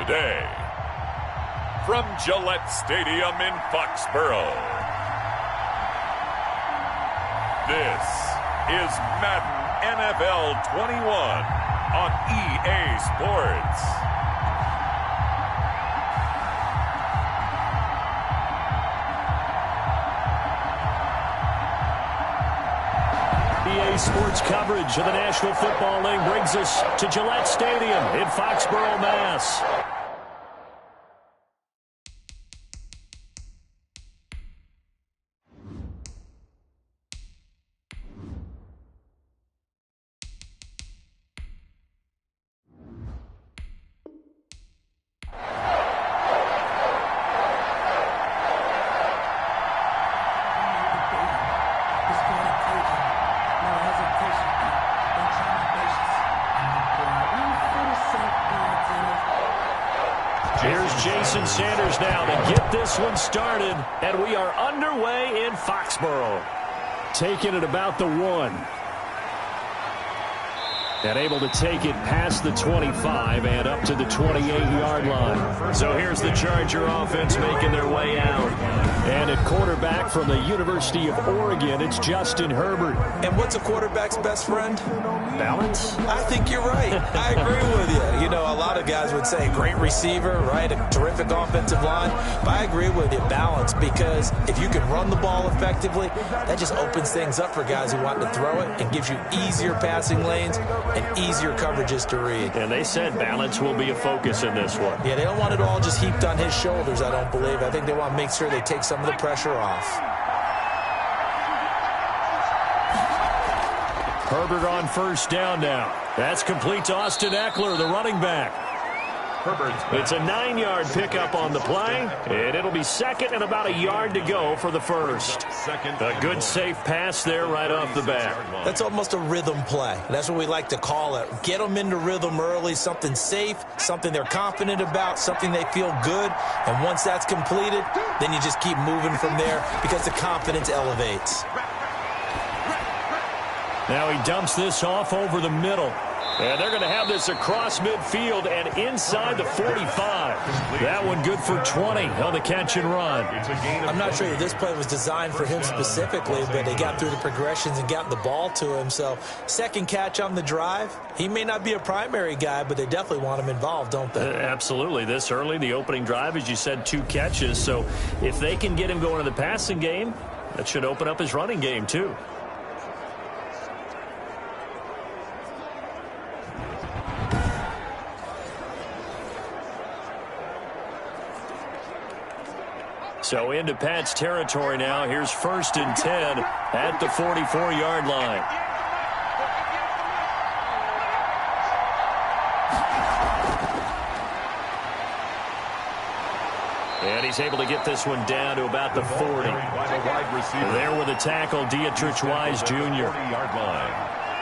today. From Gillette Stadium in Foxborough, this is Madden NFL 21 on EA Sports. EA Sports coverage of the National Football League brings us to Gillette Stadium in Foxborough, Mass. Here's Jason Sanders now to get this one started, and we are underway in Foxborough. Taking it about the 1. And able to take it past the 25 and up to the 28-yard line. So here's the Charger offense making their way out. And at quarterback from the University of Oregon, it's Justin Herbert. And what's a quarterback's best friend? Balance? I think you're right. I agree with you. You know, a lot of guys would say great receiver, right? A terrific offensive line. But I agree with you, balance, because if you can run the ball effectively, that just opens things up for guys who want to throw it and gives you easier passing lanes and easier coverages to read. And they said balance will be a focus in this one. Yeah, they don't want it all just heaped on his shoulders, I don't believe. I think they want to make sure they take some of the pressure off. Herbert on first down now. That's complete to Austin Eckler, the running back. It's a 9-yard pickup on the play, and it'll be second and about a yard to go for the first. A good safe pass there right off the bat. That's almost a rhythm play. That's what we like to call it. Get them into rhythm early, something safe, something they're confident about, something they feel good. And once that's completed, then you just keep moving from there because the confidence elevates. Now he dumps this off over the middle. And they're going to have this across midfield and inside the 45. That one good for 20 on the catch and run. I'm not sure that this play was designed for him specifically, but they got through the progressions and got the ball to him. So second catch on the drive. He may not be a primary guy, but they definitely want him involved, don't they? Absolutely. This early, the opening drive, as you said, 2 catches. So if they can get him going to the passing game, that should open up his running game too. So into Pat's territory now. Here's 1st and 10 at the 44-yard line. And he's able to get this one down to about the 40. There with the tackle, Dietrich Wise Jr.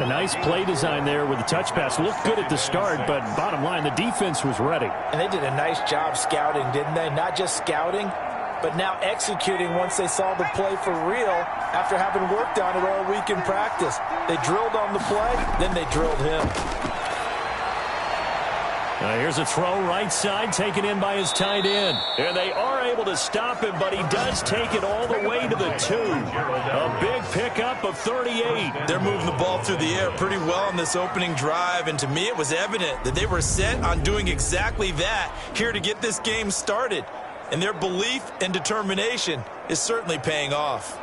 A nice play design there with the touch pass. Looked good at the start, but bottom line, the defense was ready. And they did a nice job scouting, didn't they? Not just scouting, but now executing once they saw the play for real after having worked on it all week in practice. They drilled on the play, then they drilled him. Here's a throw right side taken in by his tight end. And they are able to stop him, but he does take it all the way to the 2. A big pickup of 38. They're moving the ball through the air pretty well on this opening drive, and to me it was evident that they were set on doing exactly that here to get this game started. And their belief and determination is certainly paying off.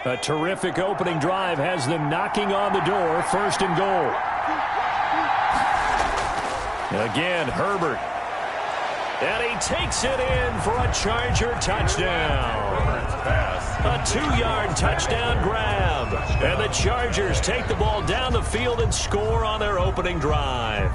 A terrific opening drive has them knocking on the door. 1st and goal. Again, Herbert. And he takes it in for a Charger touchdown. A 2-yard touchdown grab. And the Chargers take the ball down the field and score on their opening drive.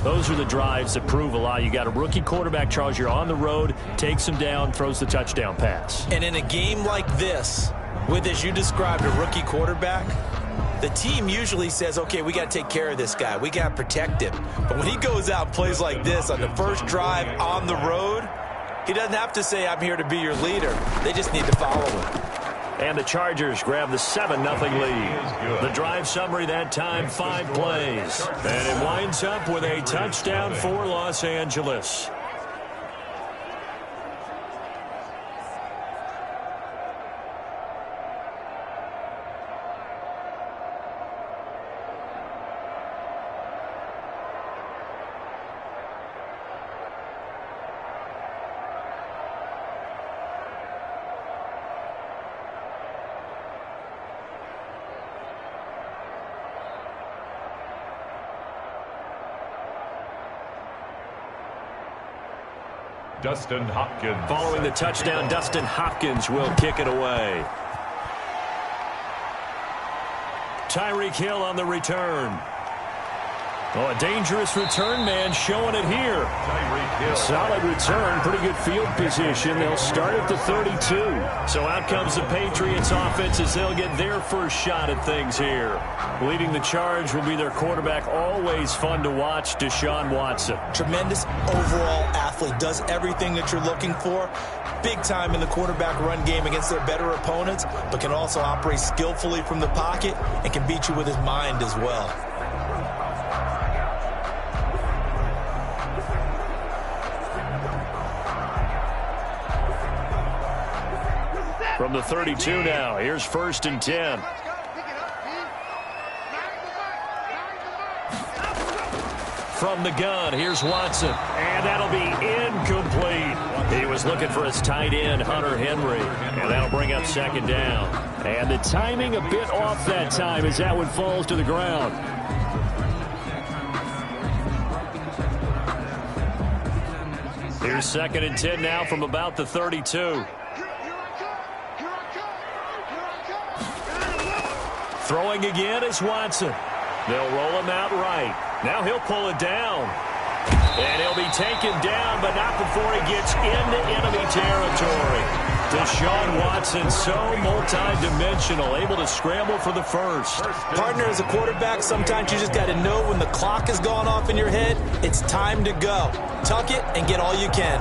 Those are the drives that prove a lot. You got a rookie quarterback, Charles. You're on the road, takes him down, throws the touchdown pass. And in a game like this, with, as you described, a rookie quarterback, the team usually says, okay, we got to take care of this guy. We got to protect him. But when he goes out and plays like this on the first drive on the road, He doesn't have to say, I'm here to be your leader. They just need to follow him. And the Chargers grab the 7-0 lead. The drive summary that time, 5 plays. And it winds up with a touchdown for Los Angeles. Dustin Hopkins. Following the touchdown, Dustin Hopkins will kick it away. Tyreek Hill on the return. Oh, a dangerous return man showing it here. Solid return, pretty good field position. They'll start at the 32. So out comes the Patriots offense as they'll get their first shot at things here. Leading the charge will be their quarterback. Always fun to watch, Deshaun Watson. Tremendous overall athlete. Does everything that you're looking for. Big time in the quarterback run game against their better opponents, but can also operate skillfully from the pocket and can beat you with his mind as well. From the 32 now, here's 1st and 10. From the gun, here's Watson. And that'll be incomplete. He was looking for his tight end, Hunter Henry. And that'll bring up 2nd down. And the timing a bit off that time as that one falls to the ground. Here's 2nd and 10 now from about the 32. Throwing again is Watson. They'll roll him out right. Now he'll pull it down. And he'll be taken down, but not before he gets into enemy territory. Deshaun Watson, so multi-dimensional, able to scramble for the first. Partner, as a quarterback, sometimes you just got to know when the clock has gone off in your head, it's time to go. Tuck it and get all you can.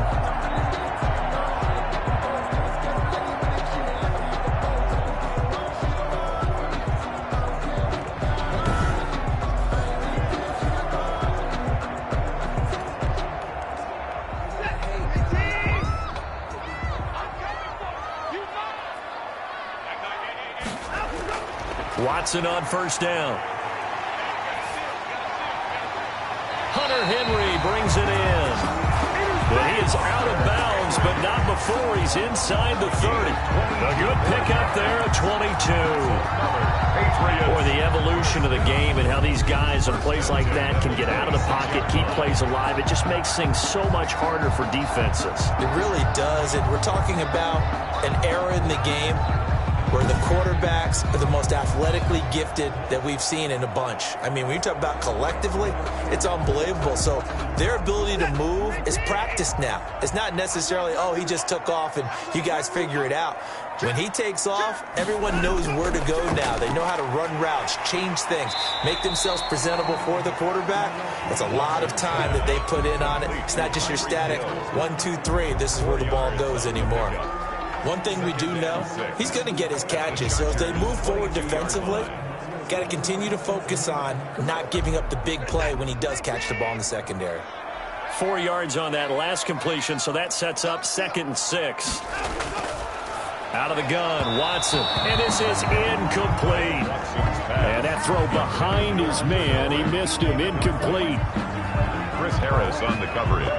Watson on 1st down. Hunter Henry brings it in. But he is out of bounds, but not before he's inside the 30. A good pickup there at 22. Boy, the evolution of the game and how these guys on plays like that can get out of the pocket, keep plays alive, it just makes things so much harder for defenses. It really does, and we're talking about an era in the game where the quarterbacks are the most athletically gifted that we've seen in a bunch. I mean, when you talk about collectively, it's unbelievable. So their ability to move is practiced now. It's not necessarily, oh, he just took off and you guys figure it out. When he takes off, everyone knows where to go now. They know how to run routes, change things, make themselves presentable for the quarterback. It's a lot of time that they put in on it. It's not just your static 1, 2, 3, this is where the ball goes anymore. One thing we do know, he's going to get his catches. So as they move forward defensively, got to continue to focus on not giving up the big play when he does catch the ball in the secondary. 4 yards on that last completion, so that sets up 2nd and 6. Out of the gun, Watson. And this is incomplete. And that throw behind his man, he missed him, incomplete. Chris Harris on the coverage.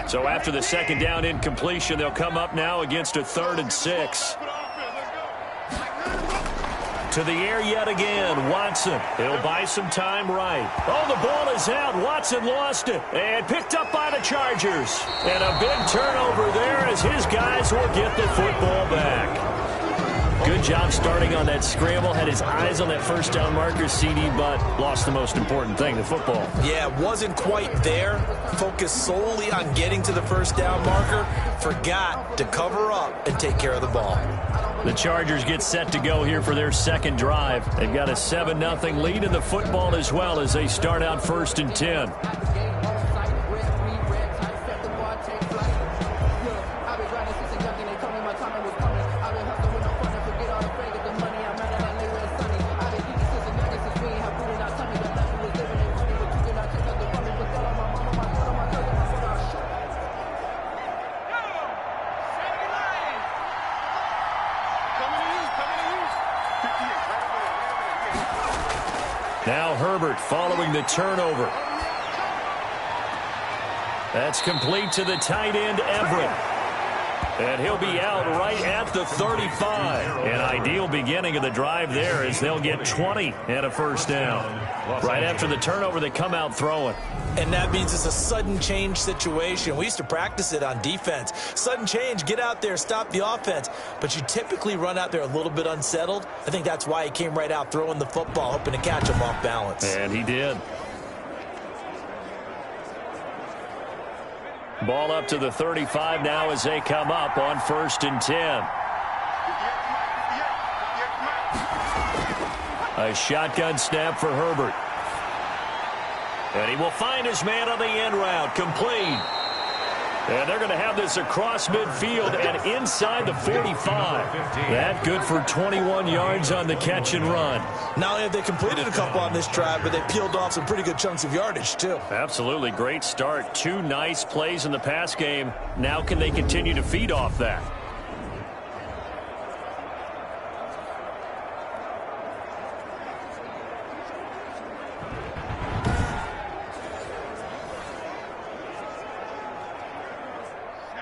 So after the 2nd down incompletion, they'll come up now against a 3rd and 6. To the air yet again, Watson. He'll buy some time right. Oh, the ball is out. Watson lost it and picked up by the Chargers. And a big turnover there as his guys will get the football back. Good job starting on that scramble. Had his eyes on that 1st down marker, CD, but lost the most important thing, the football. Yeah, wasn't quite there. Focused solely on getting to the 1st down marker. Forgot to cover up and take care of the ball. The Chargers get set to go here for their second drive. They've got a 7-0 lead in the football as well as they start out 1st and 10. Now Herbert following the turnover. That's complete to the tight end, Everett. And he'll be out right at the 35. An ideal beginning of the drive there as they'll get 20 and a 1st down. Right after the turnover, they come out throwing. And that means it's a sudden change situation. We used to practice it on defense. Sudden change, get out there, stop the offense. But you typically run out there a little bit unsettled. I think that's why he came right out throwing the football, hoping to catch him off balance. And he did. Ball up to the 35 now as they come up on 1st and 10. A shotgun snap for Herbert. And he will find his man on the end route, complete. And they're going to have this across midfield and inside the 45. That good for 21 yards on the catch and run. Not only have they completed a couple on this drive, but they peeled off some pretty good chunks of yardage, too. Absolutely. Great start. 2 nice plays in the pass game. Now can they continue to feed off that?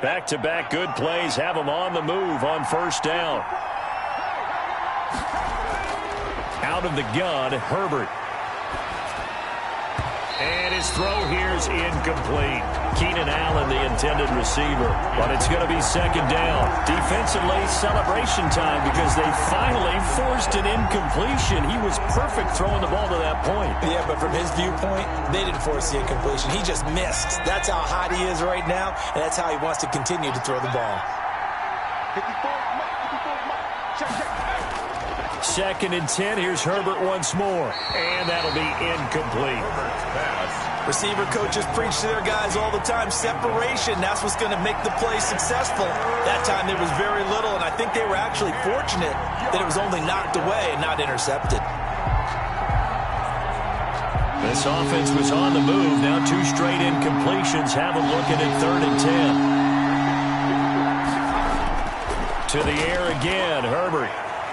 Back-to-back good plays have them on the move on 1st down. Out of the gun, Herbert. And his throw here is incomplete. Keenan Allen, the intended receiver. But it's going to be 2nd down. Defensively, celebration time because they finally forced an incompletion. He was perfect throwing the ball to that point. Yeah, but from his viewpoint, they didn't force the incompletion. He just missed. That's how hot he is right now, and that's how he wants to continue to throw the ball. 2nd and 10. Here's Herbert once more. And that'll be incomplete. Receiver coaches preach to their guys all the time. Separation, that's what's going to make the play successful. That time there was very little, and I think they were actually fortunate that it was only knocked away and not intercepted. This offense was on the move. Now 2 straight incompletions. Have them looking at 3rd and 10. To the air again, Herbert.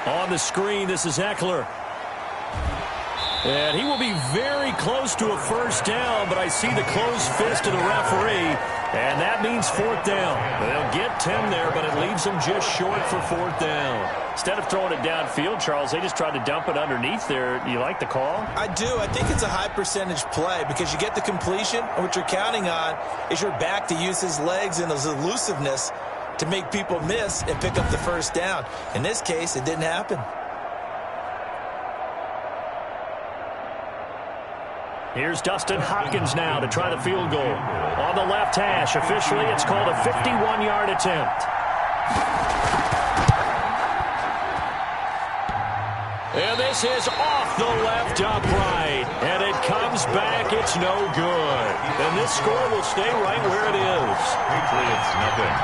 On the screen, this is Eckler. And he will be very close to a 1st down, but I see the closed fist of the referee, and that means 4th down. They'll get 10 there, but it leaves them just short for 4th down. Instead of throwing it downfield, Charles, they just tried to dump it underneath there. You like the call? I do. I think it's a high percentage play because you get the completion, and what you're counting on is your back to use his legs and his elusiveness to make people miss and pick up the 1st down. In this case, it didn't happen. Here's Dustin Hopkins now to try the field goal. On the left hash, officially it's called a 51-yard attempt. And this is off the left upright. And it comes back, it's no good. And this score will stay right where it is. Patriots, nothing.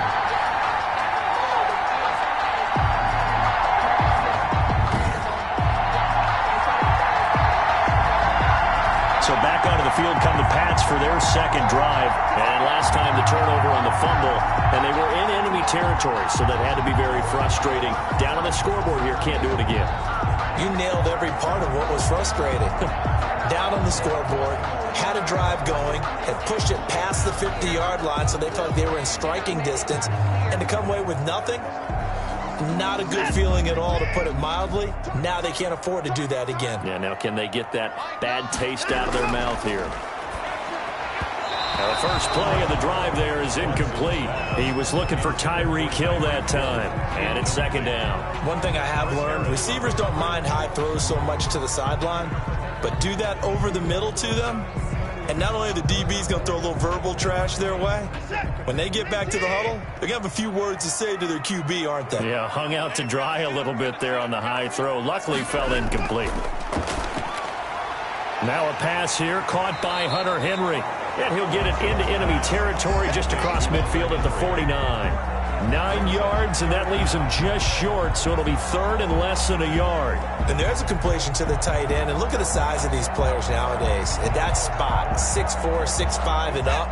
So back onto the field come the Pats for their 2nd drive. And last time the turnover on the fumble. And they were in enemy territory, so that had to be very frustrating. Down on the scoreboard here, can't do it again. You nailed every part of what was frustrating. Down on the scoreboard, had a drive going, had pushed it past the 50-yard line, so they felt like they were in striking distance. And to come away with nothing, not a good feeling at all, to put it mildly. Now they can't afford to do that again. Yeah, now can they get that bad taste out of their mouth here? Now the first play of the drive there is incomplete. He was looking for Tyreek Hill that time. And it's 2nd down. One thing I have learned, receivers don't mind high throws so much to the sideline, but do that over the middle to them, and not only are the DBs going to throw a little verbal trash their way, When they get back to the huddle, they're going to have a few words to say to their QB, aren't they? Yeah, hung out to dry a little bit there on the high throw. Luckily fell incomplete. Now a pass here caught by Hunter Henry. And he'll get it into enemy territory just across midfield at the 49. 9 yards, and that leaves him just short, so it'll be third and less than a yard. And there's a completion to the tight end. And look at the size of these players nowadays. At that spot, 6'4", 6'5", and up.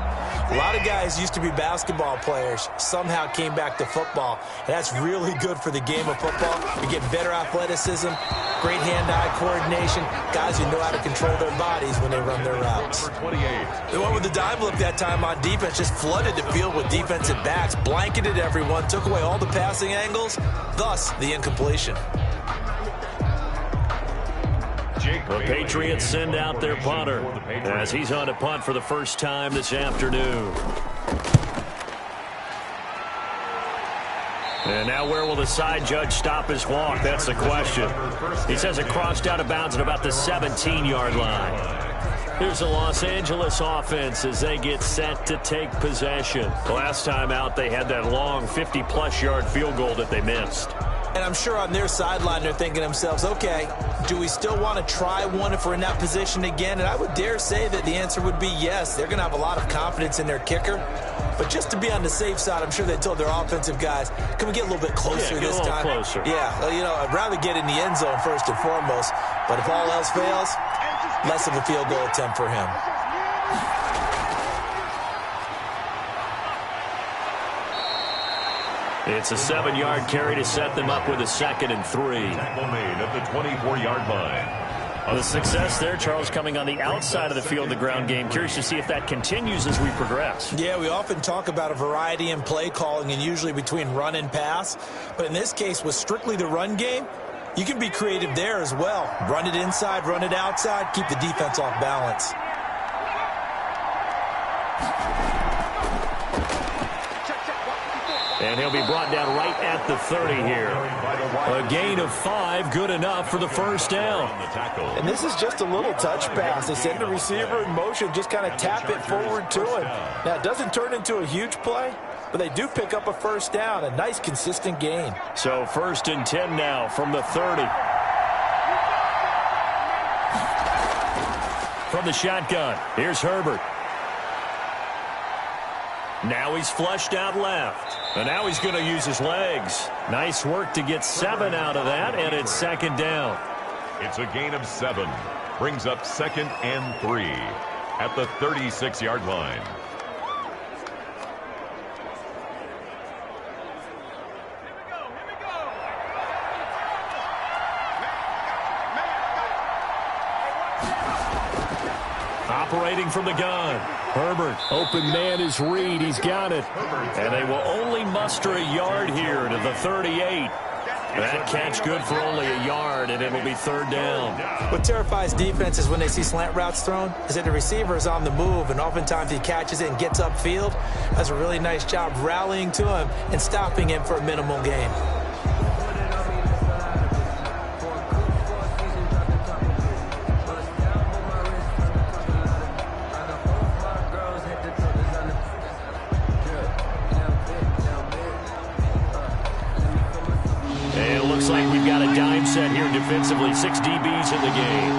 A lot of guys used to be basketball players, somehow came back to football. And that's really good for the game of football. You get better athleticism, great hand-eye coordination, guys who know how to control their bodies when they run their routes. The one with the dime look that time on defense just flooded the field with defensive backs, blanketed everyone, took away all the passing angles, thus the incompletion. The Patriots send out their punter as he's on a punt for the first time this afternoon. And now where will the side judge stop his walk? That's the question. He says it crossed out of bounds at about the 17-yard line. Here's the Los Angeles offense as they get set to take possession. The last time out, they had that long 50-plus yard field goal that they missed. And I'm sure on their sideline they're thinking to themselves, okay, do we still want to try one if we're in that position again? And I would dare say that the answer would be yes. They're going to have a lot of confidence in their kicker. But just to be on the safe side, I'm sure they told their offensive guys, can we get a little bit closer this time? Closer. Yeah, well, you know, I'd rather get in the end zone first and foremost. But if all else fails, less of a field goal attempt for him. It's a 7-yard carry to set them up with a 2nd and 3. Tackle made at the 24-yard line. The success there, Charles, coming on the outside of the field, the ground game. Curious to see if that continues as we progress. Yeah, we often talk about a variety in play calling and usually between run and pass. But in this case, with strictly the run game, you can be creative there as well. Run it inside, run it outside, keep the defense off balance. And he'll be brought down right at the 30 here. A gain of 5, good enough for the first down. And this is just a little touch pass. They send the receiver in motion, just kind of tap it forward to him. Now, it doesn't turn into a huge play, but they do pick up a first down, a nice, consistent gain. So 1st and 10 now from the 30. From the shotgun, here's Herbert. Now he's flushed out left. And now he's going to use his legs. Nice work to get 7 out of that, and it's 2nd down. It's a gain of 7. Brings up 2nd and 3 at the 36-yard line. Operating from the gun. Herbert, open man is Reed. He's got it. And they will only muster a yard here to the 38. That catch good for only a yard, and it'll be 3rd down. What terrifies defenses when they see slant routes thrown is that the receiver is on the move, and oftentimes he catches it and gets upfield. Does a really nice job rallying to him and stopping him for a minimal gain. Like we've got a dime set here defensively. 6 DBs in the game.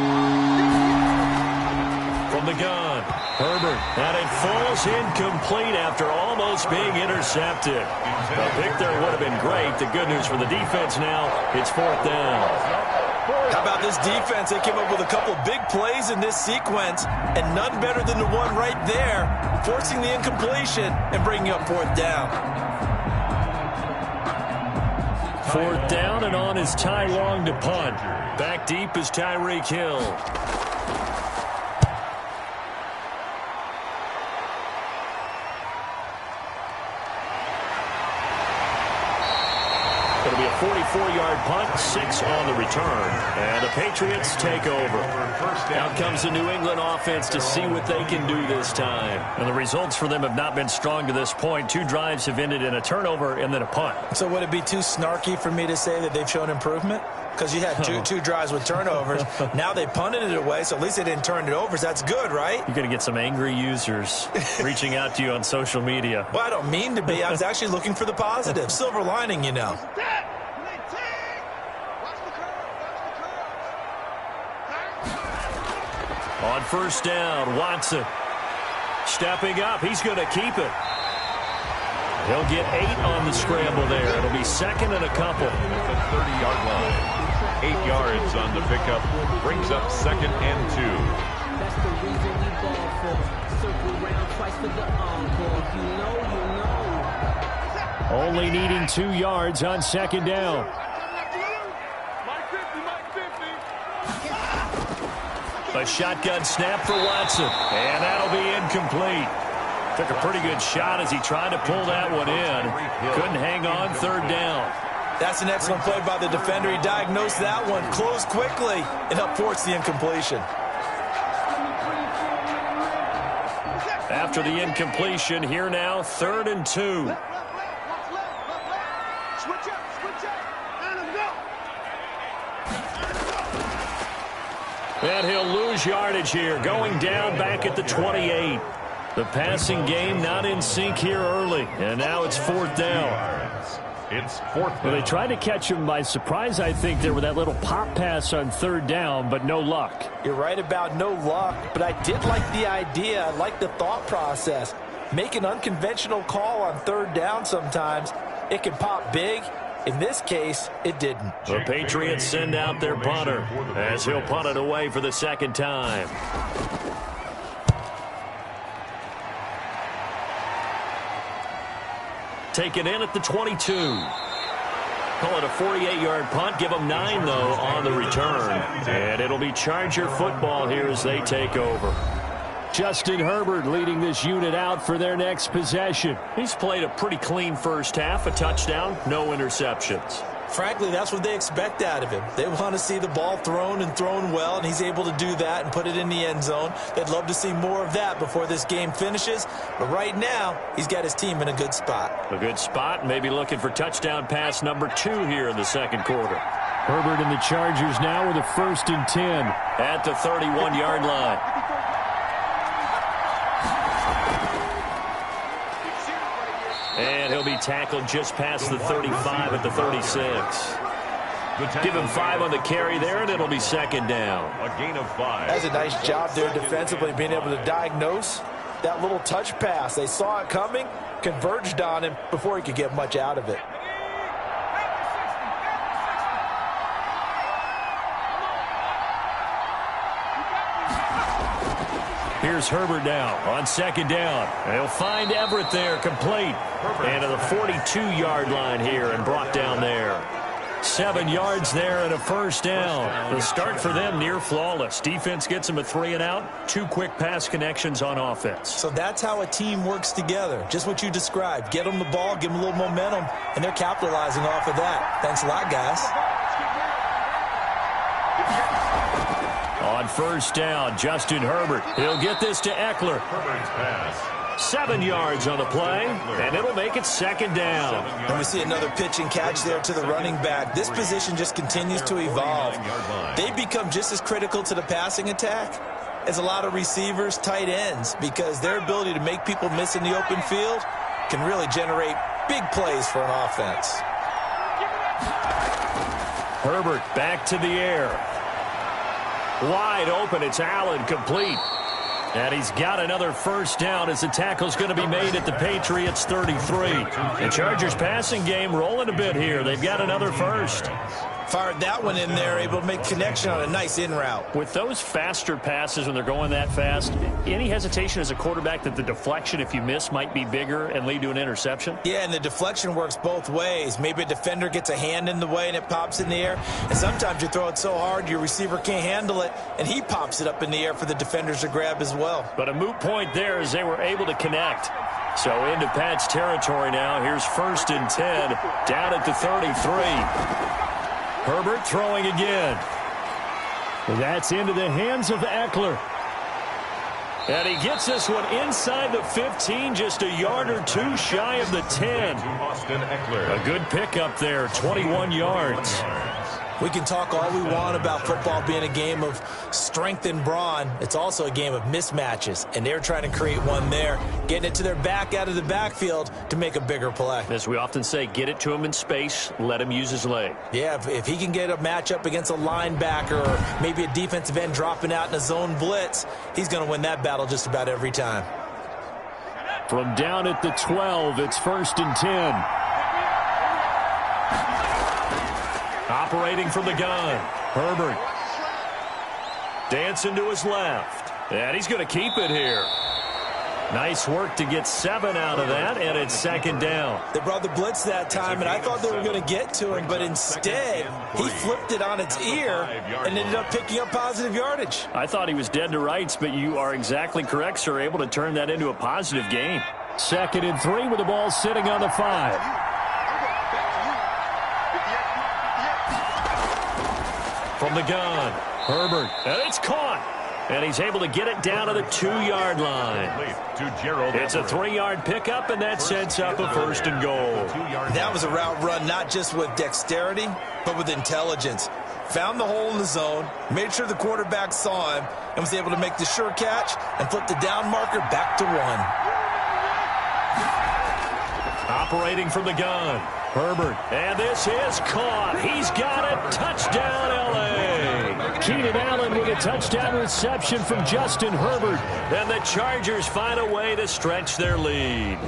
From the gun, Herbert. And it falls incomplete after almost being intercepted. The pick there would have been great. The good news for the defense now, it's 4th down. How about this defense? They came up with a couple big plays in this sequence, and none better than the one right there, forcing the incompletion and bringing up 4th down. 4th down, and on is Ty Long to punt. Back deep is Tyreek Hill. It'll be a 44-yard punt, 6 on the return. And the Patriots take over. Out comes the New England offense to see what they can do this time. And the results for them have not been strong to this point. 2 drives have ended in a turnover and then a punt. So would it be too snarky for me to say that they've shown improvement? because you had two drives with turnovers. Now they punted it away, so at least they didn't turn it over. So that's good, right? You're going to get some angry users reaching out to you on social media. Well, I don't mean to be. I was actually looking for the positive. Silver lining, you know. On first down, Watson stepping up. He's going to keep it. He'll get 8 on the scramble there. It'll be second and a couple. At the 30-yard line. 8 yards on the pickup. Brings up second and 2. That's the reason we ball for. Circle round twice for the encore. You know. Only needing 2 yards on second down. A shotgun snap for Watson. And that'll be incomplete. Took a pretty good shot as he tried to pull that one in. Couldn't hang on third down. That's an excellent play by the defender. He diagnosed that one, closed quickly, and up forced the incompletion. After the incompletion, here now, 3rd and 2. And he'll lose yardage here, going down back at the 28. The passing game not in sync here early, and now it's 4th down. It's 4th down. Well, they tried to catch him by surprise, I think, there with that little pop pass on 3rd down, but no luck. You're right about no luck, but I did like the idea. I like the thought process. Make an unconventional call on 3rd down sometimes. It can pop big. In this case, it didn't. The Patriots send out their punter as he'll punt it away for the second time. Taken in at the 22. Call it a 48-yard punt. Give them 9, though, on the return. And it'll be Charger football here as they take over. Justin Herbert leading this unit out for their next possession. He's played a pretty clean first half, a touchdown, no interceptions. Frankly, that's what they expect out of him. They want to see the ball thrown and thrown well, and he's able to do that and put it in the end zone. They'd love to see more of that before this game finishes. But right now, he's got his team in a good spot. A good spot, maybe looking for touchdown pass number 2 here in the second quarter. Herbert and the Chargers now with a 1st and 10 at the 31-yard line. And he'll be tackled just past the 35 at the 36. Give him 5 on the carry there, and it'll be second down. A gain of 5. That's a nice job there defensively, being able to diagnose that little touch pass. They saw it coming, converged on him before he could get much out of it. Here's Herbert now on second down. They'll find Everett there, complete. And to the 42-yard line here and brought down there. 7 yards there and a first down. The start for them near flawless. Defense gets them a 3 and out. 2 quick pass connections on offense. So that's how a team works together. Just what you described. Get them the ball, give them a little momentum, and they're capitalizing off of that. Thanks a lot, guys. On first down, Justin Herbert. He'll get this to Eckler. Herbert's pass. 7 yards on the play, and it'll make it second down. And we see another pitch and catch there to the running back. This position just continues to evolve. They become just as critical to the passing attack as a lot of receivers, tight ends, because their ability to make people miss in the open field can really generate big plays for an offense. Herbert back to the air. Wide open, it's Allen, complete. And he's got another first down as the tackle's going to be made at the Patriots 33. The Chargers passing game rolling a bit here. They've got another first. Fired that one in there, able to make connection on a nice in route. With those faster passes when they're going that fast, any hesitation as a quarterback that the deflection, if you miss, might be bigger and lead to an interception? Yeah, and the deflection works both ways. Maybe a defender gets a hand in the way and it pops in the air. And sometimes you throw it so hard your receiver can't handle it, and he pops it up in the air for the defenders to grab as well. But a moot point there as they were able to connect. So into Pat's territory now. Here's 1st and 10 down at the 33. Herbert throwing again. That's into the hands of Eckler. And he gets this one inside the 15, just a yard or 2 shy of the 10. A good pickup there, 21 yards. We can talk all we want about football being a game of strength and brawn. It's also a game of mismatches, and they're trying to create one there, getting it to their back out of the backfield to make a bigger play. As we often say, get it to him in space, let him use his leg. Yeah, if he can get a matchup against a linebacker or maybe a defensive end dropping out in a zone blitz, he's going to win that battle just about every time. From down at the 12, it's 1st and 10. Operating from the gun, Herbert. Dancing to his left. And he's going to keep it here. Nice work to get 7 out of that, and it's 2nd down. They brought the blitz that time, and I thought they were going to get to him, but instead, he flipped it on its ear and ended up picking up positive yardage. I thought he was dead to rights, but you are exactly correct, sir, able to turn that into a positive gain. 2nd and 3 with the ball sitting on the 5. From the gun, Herbert, and it's caught. And he's able to get it down to the 2-yard line. It's a 3-yard pickup, and that sets up a 1st and goal. That was a route run not just with dexterity, but with intelligence. Found the hole in the zone, made sure the quarterback saw him, and was able to make the sure catch and flip the down marker back to 1. Operating from the gun, Herbert, and this is caught. He's got it. Touchdown, L.A. Keenan Allen with a touchdown reception from Justin Herbert. And the Chargers find a way to stretch their lead.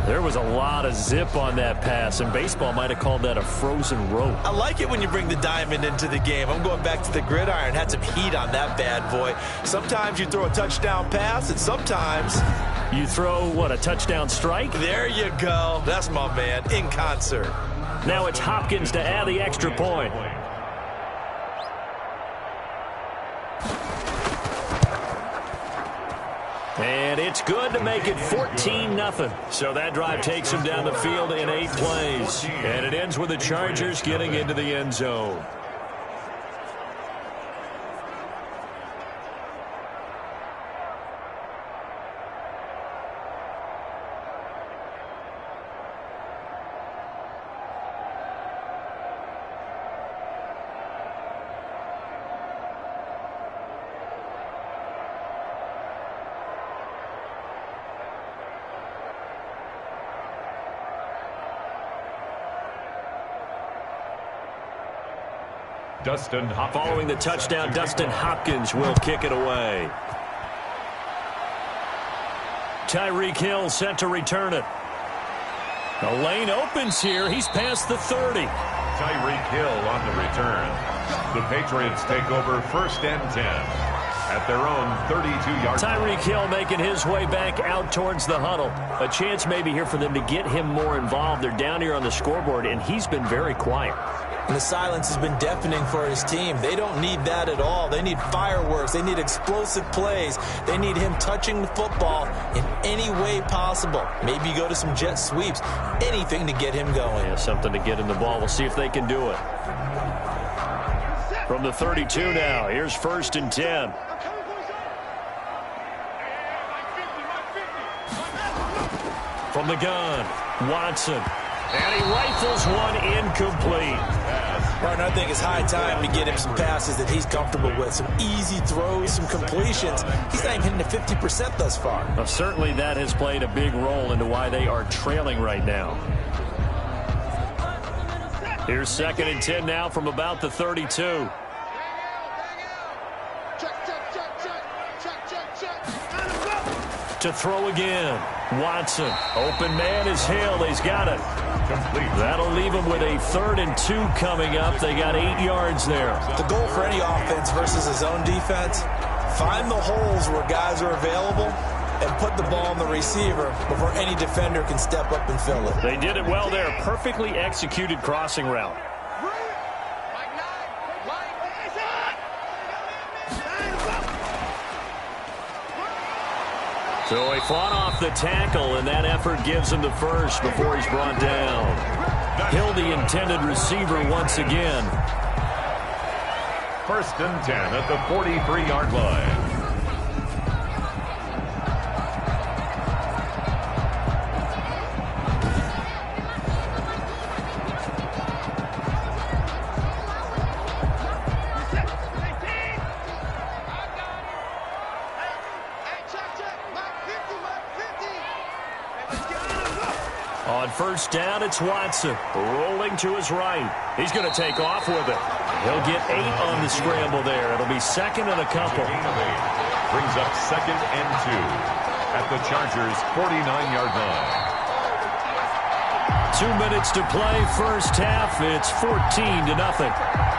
There was a lot of zip on that pass, and baseball might have called that a frozen rope. I like it when you bring the diamond into the game. I'm going back to the gridiron. Had some heat on that bad boy. Sometimes you throw a touchdown pass, and sometimes you throw, what, a touchdown strike? There you go. That's my man, in concert. Now it's Hopkins to add the extra point. And it's good to make it 14-0. So that drive takes him down the field in 8 plays. And it ends with the Chargers getting into the end zone. Following the touchdown, Dustin Hopkins will kick it away. Tyreek Hill set to return it. The lane opens here. He's past the 30. Tyreek Hill on the return. The Patriots take over 1st and 10 at their own 32-yard line. Tyreek Hill making his way back out towards the huddle. A chance maybe here for them to get him more involved. They're down here on the scoreboard, and he's been very quiet. And the silence has been deafening for his team. They don't need that at all. They need fireworks. They need explosive plays. They need him touching the football in any way possible. Maybe go to some jet sweeps. Anything to get him going. Yeah, something to get him the ball. We'll see if they can do it. From the 32 now, here's 1st and 10. From the gun, Watson. And he rifles one incomplete. Partner, I think it's high time to get him some passes that he's comfortable with. Some easy throws, some completions. He's not even hitting to 50% thus far. Well, certainly that has played a big role into why they are trailing right now. Here's 2nd and 10 now from about the 32. To throw again. Watson. Open man is Hill. He's got it. Complete. That'll leave them with a 3rd and 2 coming up. They got 8 yards there. The goal for any offense versus a zone defense, find the holes where guys are available and put the ball on the receiver before any defender can step up and fill it. They did it well there. Perfectly executed crossing route. So he fought off the tackle, and that effort gives him the first before he's brought down. Hill, the intended receiver once again. 1st and 10 at the 43-yard line. On first down, it's Watson. Rolling to his right. He's going to take off with it. He'll get 8 on the scramble there. It'll be second and a couple. Brings up 2nd and 2 at the Chargers' 49-yard line. 2 minutes to play, first half. It's 14-0.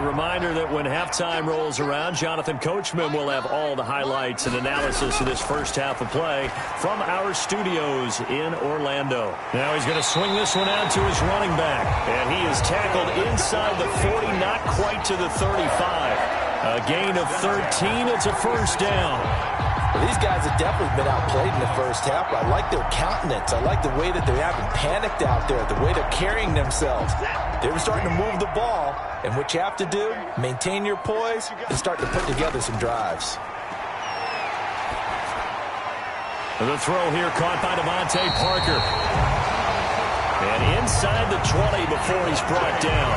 Reminder that when halftime rolls around, Jonathan Coachman will have all the highlights and analysis of this first half of play from our studios in Orlando. Now he's going to swing this one out to his running back, and he is tackled inside the 40, not quite to the 35. A gain of 13. It's a first down. Well, these guys have definitely been outplayed in the first half. I like their countenance. I like the way that they haven't panicked out there, the way they're carrying themselves. They were starting to move the ball, and what you have to do, maintain your poise and start to put together some drives. The throw here caught by Devontae Parker. And inside the 20 before he's brought down.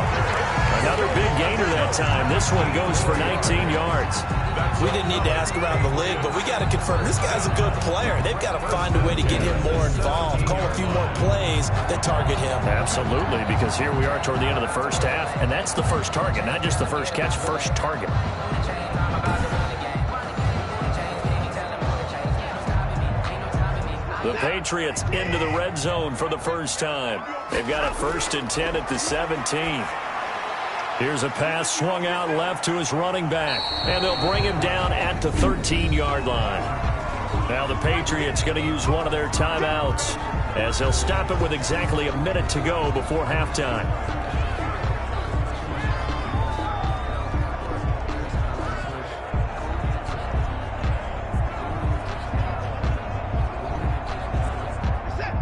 Another big gainer that time. This one goes for 19 yards. We didn't need to ask around the league, but we got to confirm this guy's a good player. They've got to find a way to get him more involved, call a few more plays that target him. Absolutely, because here we are toward the end of the first half, and that's the first target, not just the first catch, first target. The Patriots into the red zone for the first time. They've got a 1st and 10 at the 17. Here's a pass swung out left to his running back, and they'll bring him down at the 13-yard line. Now the Patriots going to use one of their timeouts as they'll stop it with exactly a minute to go before halftime.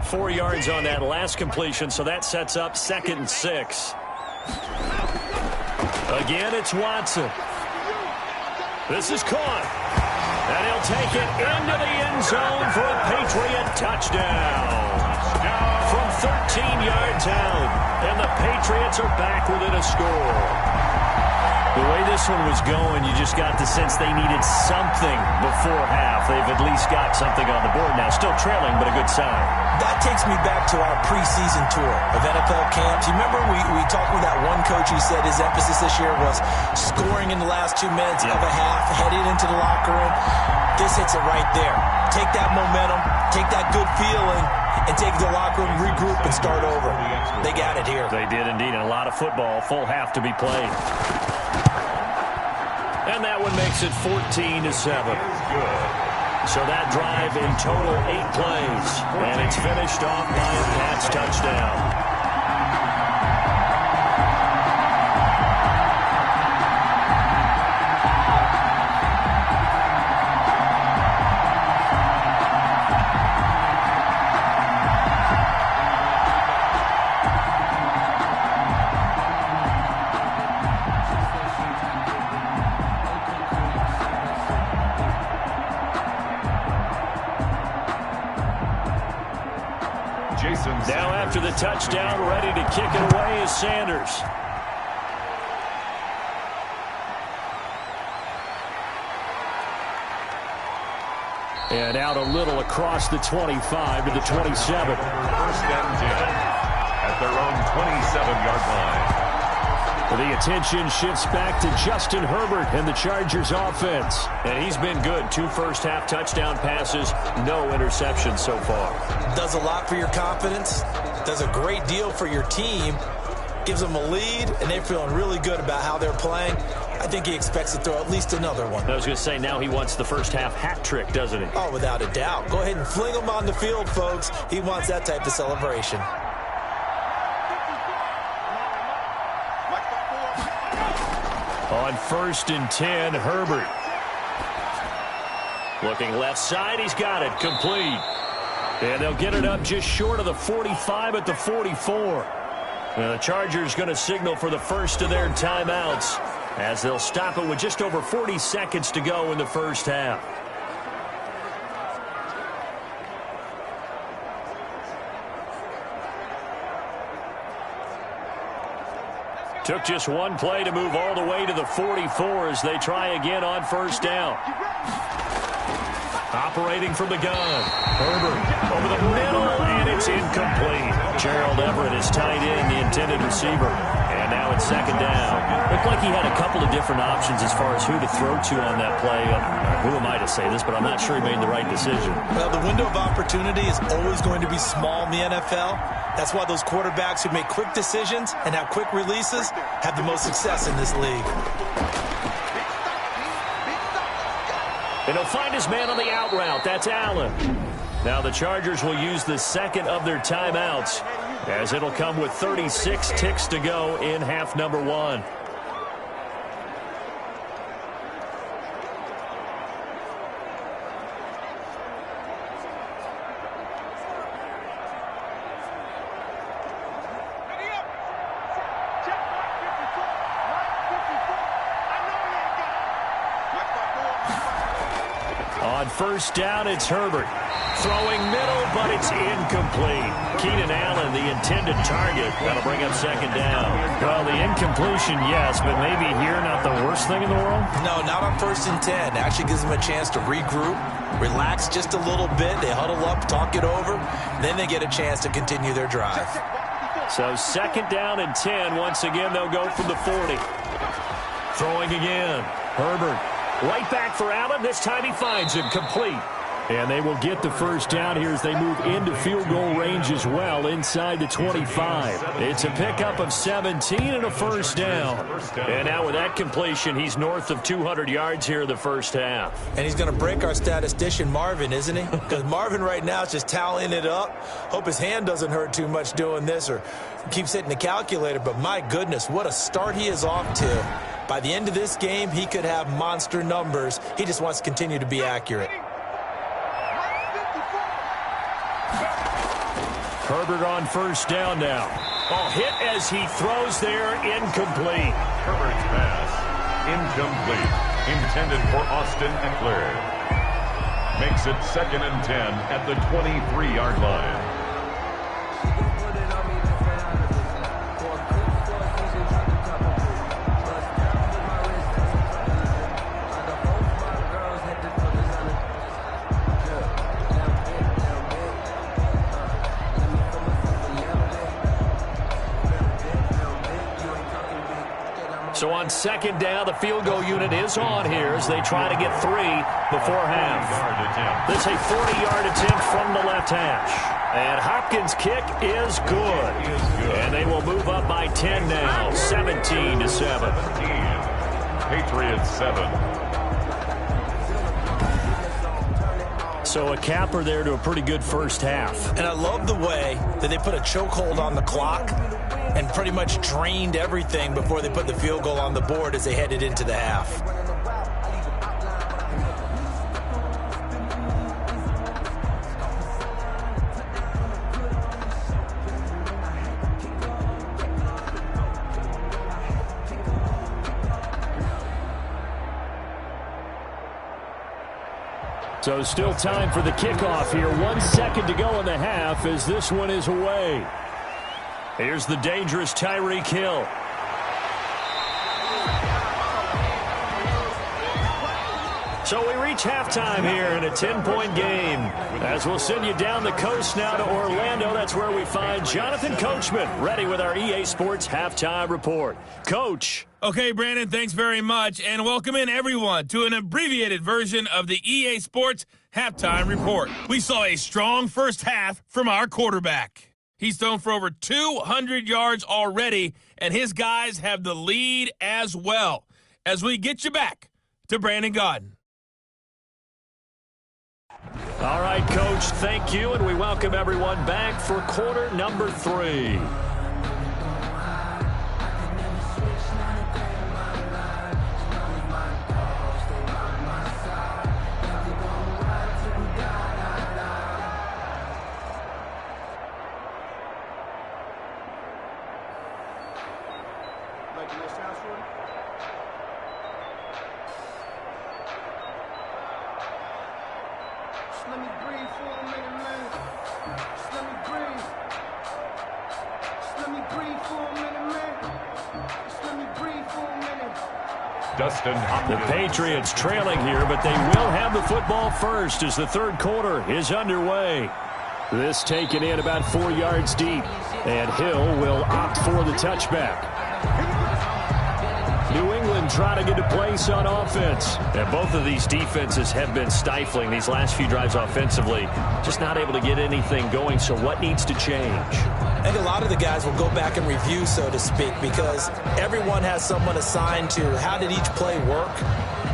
Four yards on that last completion, so that sets up 2nd and 6. Again, it's Watson. This is caught. And he'll take it into the end zone for a Patriot touchdown. From 13 yards out. And the Patriots are back within a score. The way this one was going, you just got the sense they needed something before half. They've at least got something on the board now. Still trailing, but a good sign. That takes me back to our preseason tour of NFL camps. You remember we talked with that one coach who said his emphasis this year was scoring in the last 2 minutes of a half, headed into the locker room. This hits it right there. Take that momentum, take that good feeling, and take it to the locker room, regroup, and start over. They got it here. They did indeed, and a lot of football, full half to be played. And that one makes it 14-7. So that drive in total 8 plays. And it's finished off by a Pats touchdown. Now after the touchdown, ready to kick it away is Sanders. And out a little across the 25 to the 27. 1st and 10 at their own 27-yard line. The attention shifts back to Justin Herbert and the Chargers offense. And he's been good. 2 first-half touchdown passes, no interceptions so far. Does a lot for your confidence, does a great deal for your team, gives them a lead, and they're feeling really good about how they're playing. I think he expects to throw at least another one. I was going to say, now he wants the first-half hat trick, doesn't he? Oh, without a doubt. Go ahead and fling him on the field, folks. He wants that type of celebration. On 1st and 10, Herbert. Looking left side, he's got it, complete. And they'll get it up just short of the 45 at the 44. Now the Chargers going to signal for the first of their timeouts as they'll stop it with just over 40 seconds to go in the first half. Took just one play to move all the way to the 44 as they try again on first down. Operating from the gun. Herbert over the middle, and it's incomplete. Gerald Everett is tied in, the intended receiver. And now it's second down. Looked like he had a couple of different options as far as who to throw to on that play. Who am I to say this, but I'm not sure he made the right decision. Well, the window of opportunity is always going to be small in the NFL. That's why those quarterbacks who make quick decisions and have quick releases have the most success in this league. And he'll find his man on the out route. That's Allen. Now the Chargers will use the second of their timeouts, as it'll come with 36 ticks to go in half number one. On first down, it's Herbert. Throwing middle, but it's incomplete. Keenan Allen, the intended target. That'll bring up second down. Well, the incompletion, yes, but maybe here not the worst thing in the world? No, not on 1st and 10. Actually gives them a chance to regroup, relax just a little bit. They huddle up, talk it over, then they get a chance to continue their drive. So second down and 10. Once again, they'll go from the 40. Throwing again. Herbert. Right back for Allen. This time he finds him complete. And they will get the first down here as they move into field goal range as well inside the 25. It's a pickup of 17 and a first down. And now with that completion, he's north of 200 yards here in the first half. And he's going to break our statistician Marvin, isn't he? Because Marvin right now is just tallying it up. Hope his hand doesn't hurt too much doing this or keeps hitting the calculator. But my goodness, what a start he is off to. By the end of this game, he could have monster numbers. He just wants to continue to be accurate. Herbert on first down now. Oh, hit as he throws there, incomplete. Herbert's pass, incomplete. Intended for Austin Eckler. Makes it 2nd and 10 at the 23-yard line. So on second down, the field goal unit is on here as they try to get 3 before half. This is a 40-yard attempt from the left hash. And Hopkins' kick is good. And they will move up by 10 now, 17-7. Patriots 7. So a capper there to a pretty good first half. And I love the way that they put a chokehold on the clock and pretty much drained everything before they put the field goal on the board as they headed into the half. So still time for the kickoff here. 1 second to go in the half as this one is away. Here's the dangerous Tyreek Hill. So we reach halftime here in a 10-point game. As we'll send you down the coast now to Orlando, that's where we find Jonathan Coachman, ready with our EA Sports Halftime Report. Coach. Okay, Brandon, thanks very much, and welcome in everyone to an abbreviated version of the EA Sports Halftime Report. We saw a strong first half from our quarterback. He's thrown for over 200 yards already, and his guys have the lead as well. As we get you back to Brandon Gaudin. All right, Coach, thank you, and we welcome everyone back for quarter number 3. Let me breathe for a minute, man. Just let me breathe. Just let me breathe for a minute, man. Just Dustin The Hopkins. Patriots trailing here, but they will have the football first as the third quarter is underway. This taken in about 4 yards deep, and Hill will opt for the touchback. New England trying to get a place on offense. And both of these defenses have been stifling these last few drives offensively. Just not able to get anything going, so what needs to change? I think a lot of the guys will go back and review, so to speak, because everyone has someone assigned to how did each play work.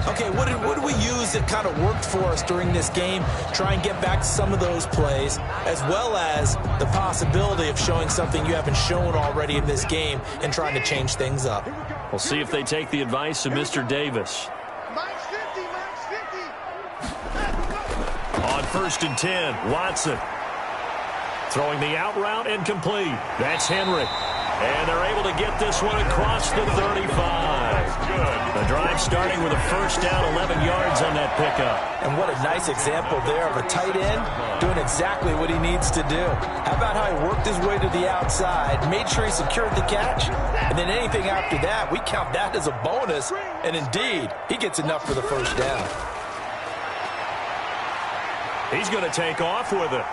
Okay, what did we use that kind of worked for us during this game? Try and get back to some of those plays, as well as the possibility of showing something you haven't shown already in this game and trying to change things up. We'll see if they take the advice of Mr. Davis. Max 50, Max 50. On 1st and 10, Watson. Throwing the out route incomplete. That's Henry. And they're able to get this one across the 35. The drive starting with a first down, 11 yards on that pickup. And what a nice example there of a tight end doing exactly what he needs to do. How about how he worked his way to the outside, made sure he secured the catch, and then anything after that, we count that as a bonus. And indeed, he gets enough for the first down. He's going to take off with it.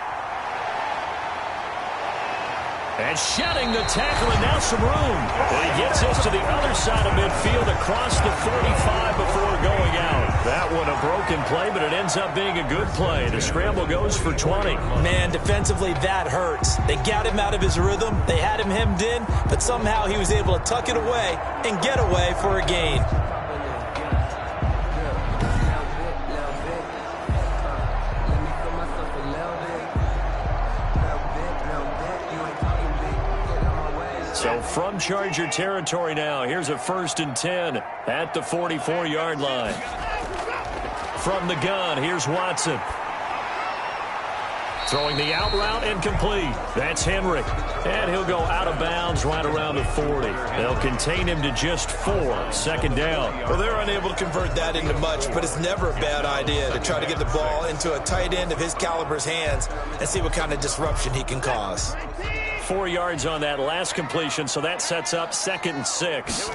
And shedding the tackle, and now some room. And he gets this to the other side of midfield across the 45 before going out. That one a broken play, but it ends up being a good play. The scramble goes for 20. Man, defensively, that hurts. They got him out of his rhythm. They had him hemmed in, but somehow he was able to tuck it away and get away for a gain. So from Charger territory now, here's a 1st and 10 at the 44-yard line. From the gun, here's Watson. Throwing the out route incomplete. That's Henry. And he'll go out of bounds right around the 40. They'll contain him to just 4. 2nd down. Well, they're unable to convert that into much, but it's never a bad idea to try to get the ball into a tight end of his caliber's hands and see what kind of disruption he can cause. 4 yards on that last completion, so that sets up 2nd and 6.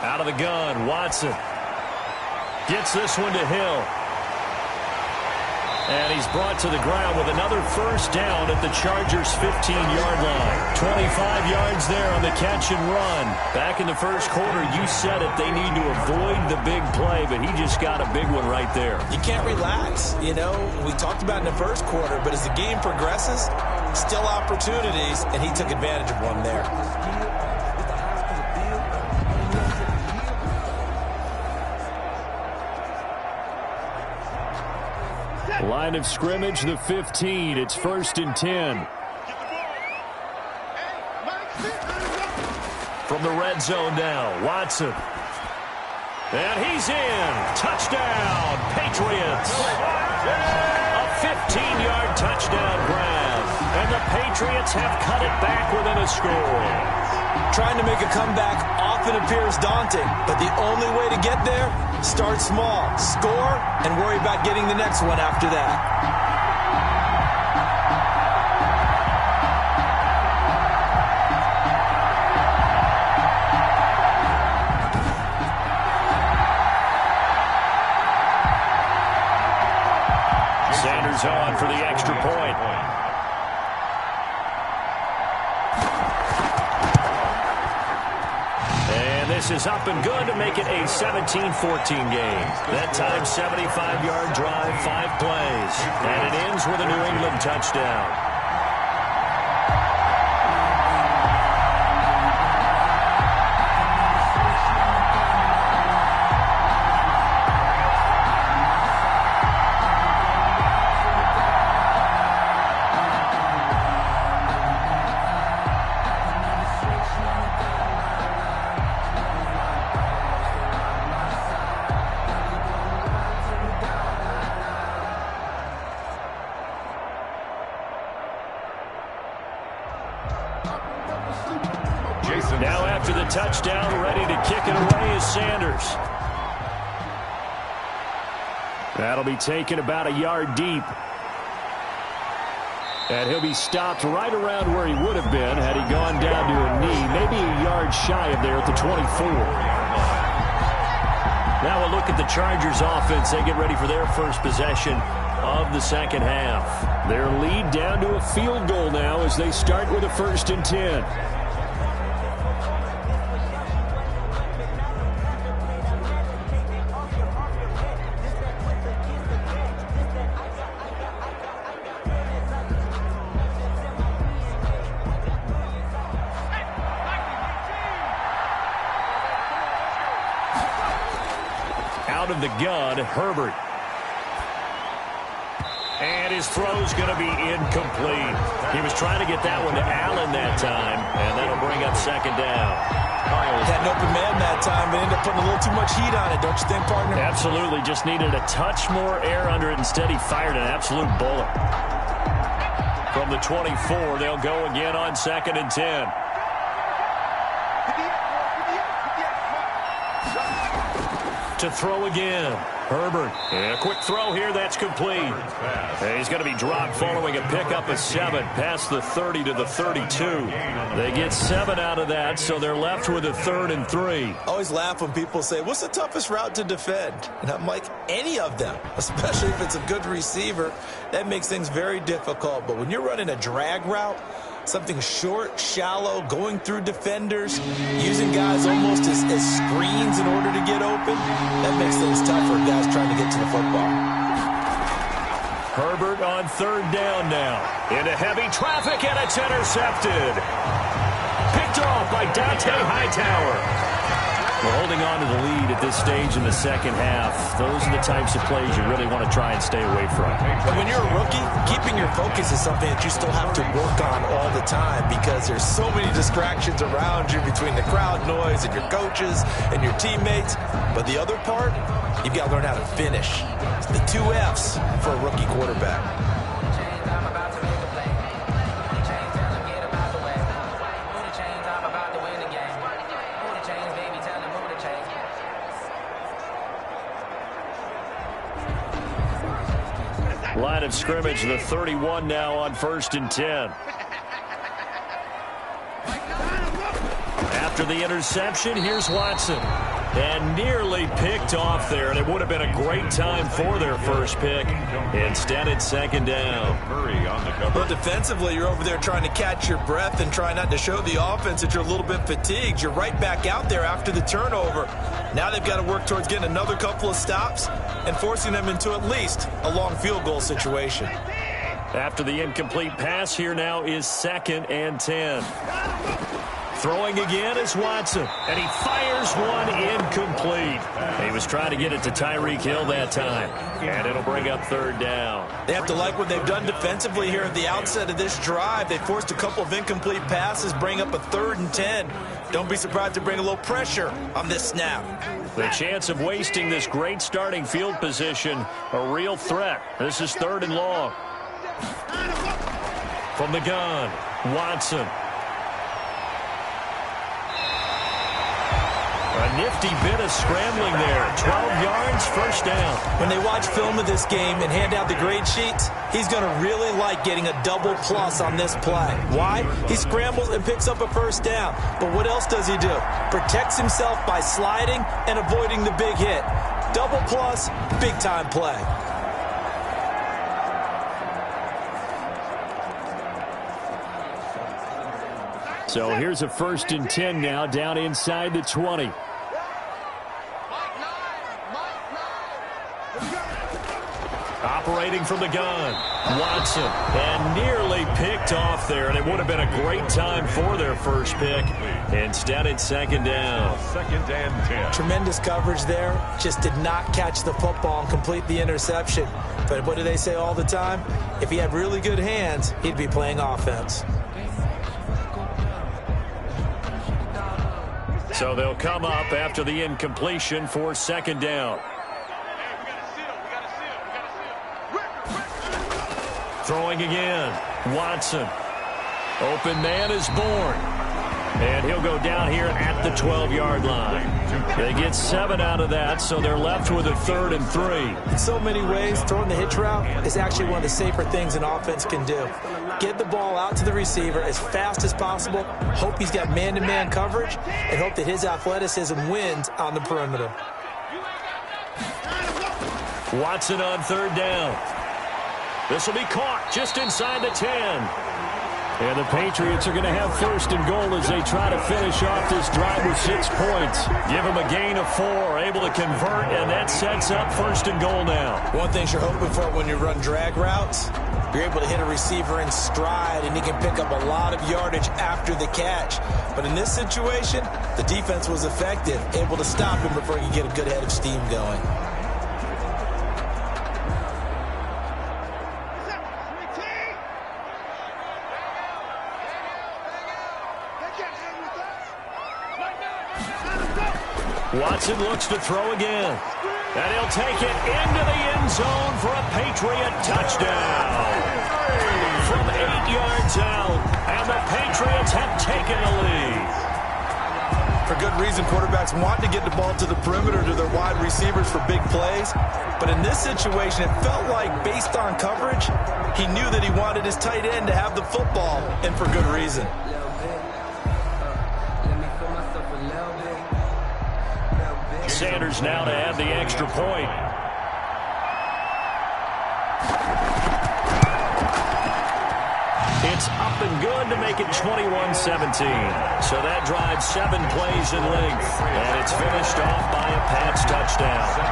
Out of the gun, Watson. Gets this one to Hill. And he's brought to the ground with another first down at the Chargers' 15-yard line. 25 yards there on the catch and run. Back in the first quarter, you said it, they need to avoid the big play, but he just got a big one right there. You can't relax. You know, we talked about in the first quarter, but as the game progresses, still opportunities, and he took advantage of one there. Line of scrimmage, the 15. It's 1st and 10. From the red zone now, Watson. And he's in. Touchdown, Patriots. A 15-yard touchdown grab. And the Patriots have cut it back within a score. Trying to make a comeback often appears daunting, but the only way to get there, start small, score, and worry about getting the next one after that. Sanders on for the extra point. This is up and good to make it a 17-14 game. That time, 75-yard drive, 5 plays. And it ends with a New England touchdown. Now after the touchdown, ready to kick it away is Sanders. That'll be taken about a yard deep. And he'll be stopped right around where he would have been had he gone down to a knee, maybe a yard shy of there at the 24. Now we'll look at the Chargers offense. They get ready for their first possession of the second half. Their lead down to a field goal now as they start with a 1st and 10. Out of the gun, Herbert. And his throw's going to be incomplete. He was trying to get that one to Allen that time, and that'll bring up 2nd down. Had an open man that time, but ended up putting a little too much heat on it, don't you think, partner? Absolutely. Just needed a touch more air under it. Instead, he fired an absolute bullet. From the 24, they'll go again on 2nd and 10. To throw again. Herbert. And a quick throw here. That's complete. And he's going to be dropped following a pickup of 7 past the 30 to the 32. They get 7 out of that, so they're left with a 3rd and 3. I always laugh when people say, what's the toughest route to defend? And I'm like, any of them, especially if it's a good receiver. That makes things very difficult. But when you're running a drag route, something short, shallow, going through defenders, using guys almost as screens in order to get open, that makes things tough for guys trying to get to the football. Herbert on 3rd down now. Into heavy traffic, and it's intercepted. Picked off by Dante Hightower. We're holding on to the lead at this stage in the second half. Those are the types of plays you really want to try and stay away from. When you're a rookie, keeping your focus is something that you still have to work on all the time because there's so many distractions around you between the crowd noise and your coaches and your teammates. But the other part, you've got to learn how to finish. It's the 2 F's for a rookie quarterback. Line of scrimmage, the 31 now on 1st and 10. After the interception, here's Watson. And nearly picked off there, and it would have been a great time for their first pick. Instead, it's 2nd down. Well, defensively, you're over there trying to catch your breath and try not to show the offense that you're a little bit fatigued. You're right back out there after the turnover. Now they've got to work towards getting another couple of stops and forcing them into at least a long field goal situation. After the incomplete pass, here now is 2nd and 10. Throwing again is Watson, and he fires one incomplete. He was trying to get it to Tyreek Hill that time, and it'll bring up 3rd down. They have to like what they've done defensively here at the outset of this drive. They forced a couple of incomplete passes, bring up a 3rd and 10. Don't be surprised to bring a little pressure on this snap. The chance of wasting this great starting field position, a real threat. This is 3rd and long. From the gun, Watson. A nifty bit of scrambling there. 12 yards, 1st down. When they watch film of this game and hand out the grade sheets, he's going to really like getting a double plus on this play. Why? He scrambles and picks up a 1st down. But what else does he do? Protects himself by sliding and avoiding the big hit. Double plus, big-time play. So here's a 1st and 10 now, down inside the 20. Operating from the gun, Watson, and nearly picked off there, and it would have been a great time for their first pick. Instead, it's 2nd down. 2nd and 10. Tremendous coverage there. Just did not catch the football and complete the interception. But what do they say all the time? If he had really good hands, he'd be playing offense. So they'll come up after the incompletion for 2nd down. Throwing again, Watson. Open man is born. And he'll go down here at the 12-yard line. They get 7 out of that, so they're left with a 3rd and 3. In so many ways, throwing the hitch route is actually one of the safer things an offense can do. Get the ball out to the receiver as fast as possible, hope he's got man-to-man coverage, and hope that his athleticism wins on the perimeter. Watson on third down. This will be caught just inside the 10. And the Patriots are going to have first and goal as they try to finish off this drive with 6 points. Give them a gain of 4, able to convert, and that sets up first and goal now. One thing you're hoping for when you run drag routes, you're able to hit a receiver in stride, and he can pick up a lot of yardage after the catch. But in this situation, the defense was effective, able to stop him before he could get a good head of steam going. Watson looks to throw again. And he'll take it into the end zone for a Patriot touchdown. From 8 yards out, and the Patriots have taken the lead. For good reason, quarterbacks want to get the ball to the perimeter to their wide receivers for big plays. But in this situation, it felt like, based on coverage, he knew that he wanted his tight end to have the football, and for good reason. Sanders now to add the extra point. It's up and good to make it 21-17. So that drives 7 plays in length. And it's finished off by a Pats touchdown. 17.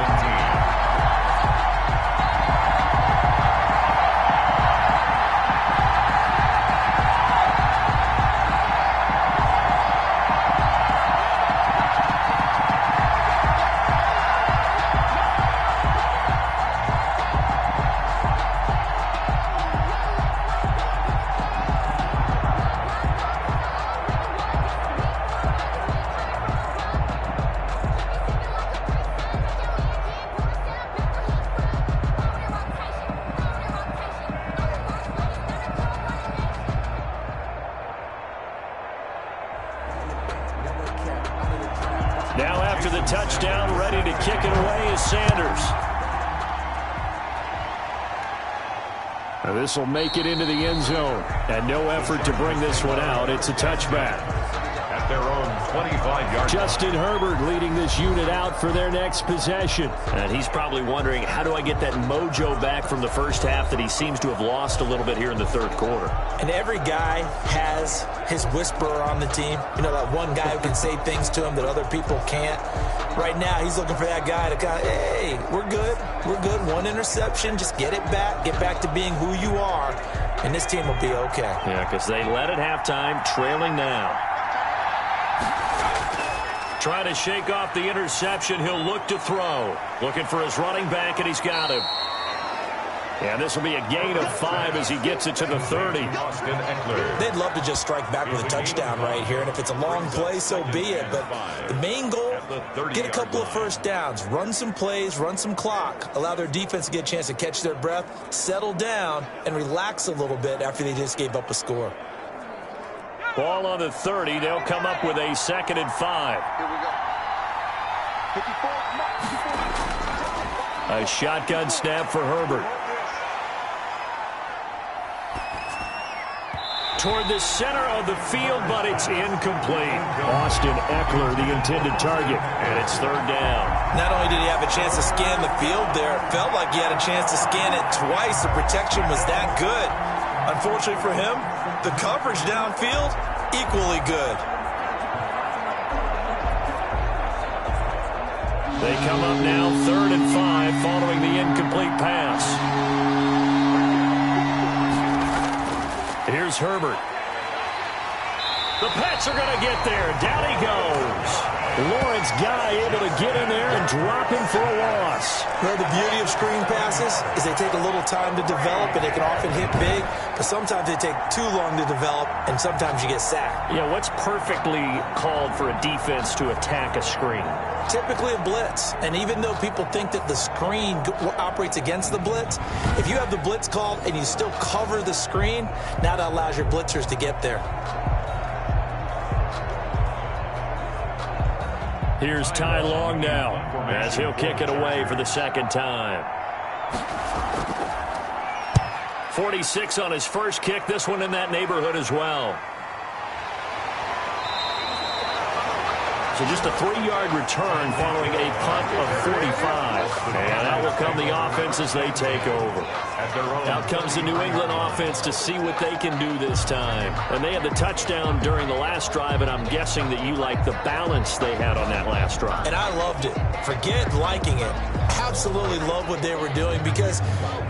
Now after the touchdown, ready to kick it away is Sanders. This will make it into the end zone. And no effort to bring this one out. It's a touchback. At their own 25-yard. Justin Herbert leading this unit out for their next possession. And he's probably wondering, how do I get that mojo back from the first half that he seems to have lost a little bit here in the third quarter? And every guy has his whisperer on the team. You know, that one guy who can say things to him that other people can't. Right now, he's looking for that guy to kind of, hey, we're good. We're good. 1 interception. Just get it back. Get back to being who you are. And this team will be okay. Yeah, because they led at halftime, trailing now. Trying to shake off the interception. He'll look to throw. Looking for his running back, and he's got him. And this will be a gain of 5 as he gets it to the 30. They'd love to just strike back with a touchdown right here, and if it's a long play, so be it. But the main goal, get a couple of first downs, run some plays, run some clock, allow their defense to get a chance to catch their breath, settle down, and relax a little bit after they just gave up a score. Ball on the 30. They'll come up with a 2nd and 5. Here we go. 54. A shotgun snap for Herbert. Toward the center of the field, but it's incomplete. Austin Eckler, the intended target. And it's 3rd down. Not only did he have a chance to scan the field there, it felt like he had a chance to scan it twice. The protection was that good. Unfortunately for him, the coverage downfield, equally good. They come up now 3rd and 5 following the incomplete pass. Here's Herbert. The Pats are going to get there. Down he goes. Lawrence Guy able to get in there and drop him for a loss. Well, the beauty of screen passes is they take a little time to develop, and they can often hit big, but sometimes they take too long to develop, and sometimes you get sacked. Yeah, what's perfectly called for a defense to attack a screen? Typically a blitz, and even though people think that the screen operates against the blitz, if you have the blitz called and you still cover the screen, now that allows your blitzers to get there. Here's Ty Long now as he'll kick it away for the 2nd time. 46 on his first kick. This one in that neighborhood as well. So just a 3-yard return following a punt of 45. And out will come the offense as they take over. Out comes the New England offense to see what they can do this time. And they had the touchdown during the last drive, and I'm guessing that you like the balance they had on that last drive. And I loved it. Forget liking it. Absolutely love what they were doing, because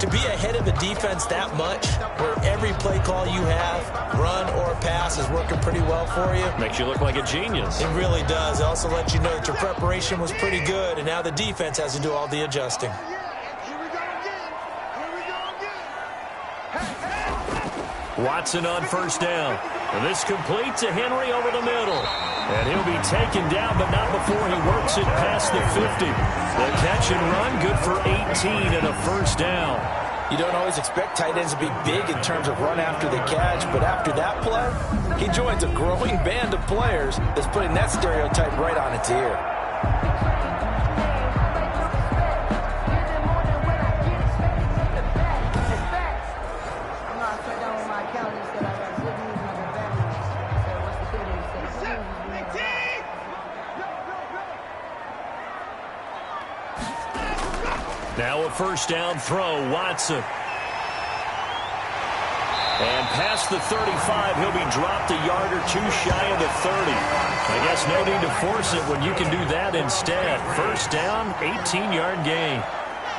to be ahead of a defense that much, where every play call you have, run or pass, is working pretty well for you. Makes you look like a genius. It really does. It also lets you know that your preparation was pretty good, and now the defense has to do all the adjusting. Watson on first down. And this complete to Henry over the middle. And he'll be taken down, but not before he works it past the 50. The catch and run, good for 18 and a first down. You don't always expect tight ends to be big in terms of run after the catch, but after that play, he joins a growing band of players that's putting that stereotype right on its ear. Now a first down throw, Watson. And past the 35, he'll be dropped a yard or two shy of the 30. I guess no need to force it when you can do that instead. First down, 18-yard gain.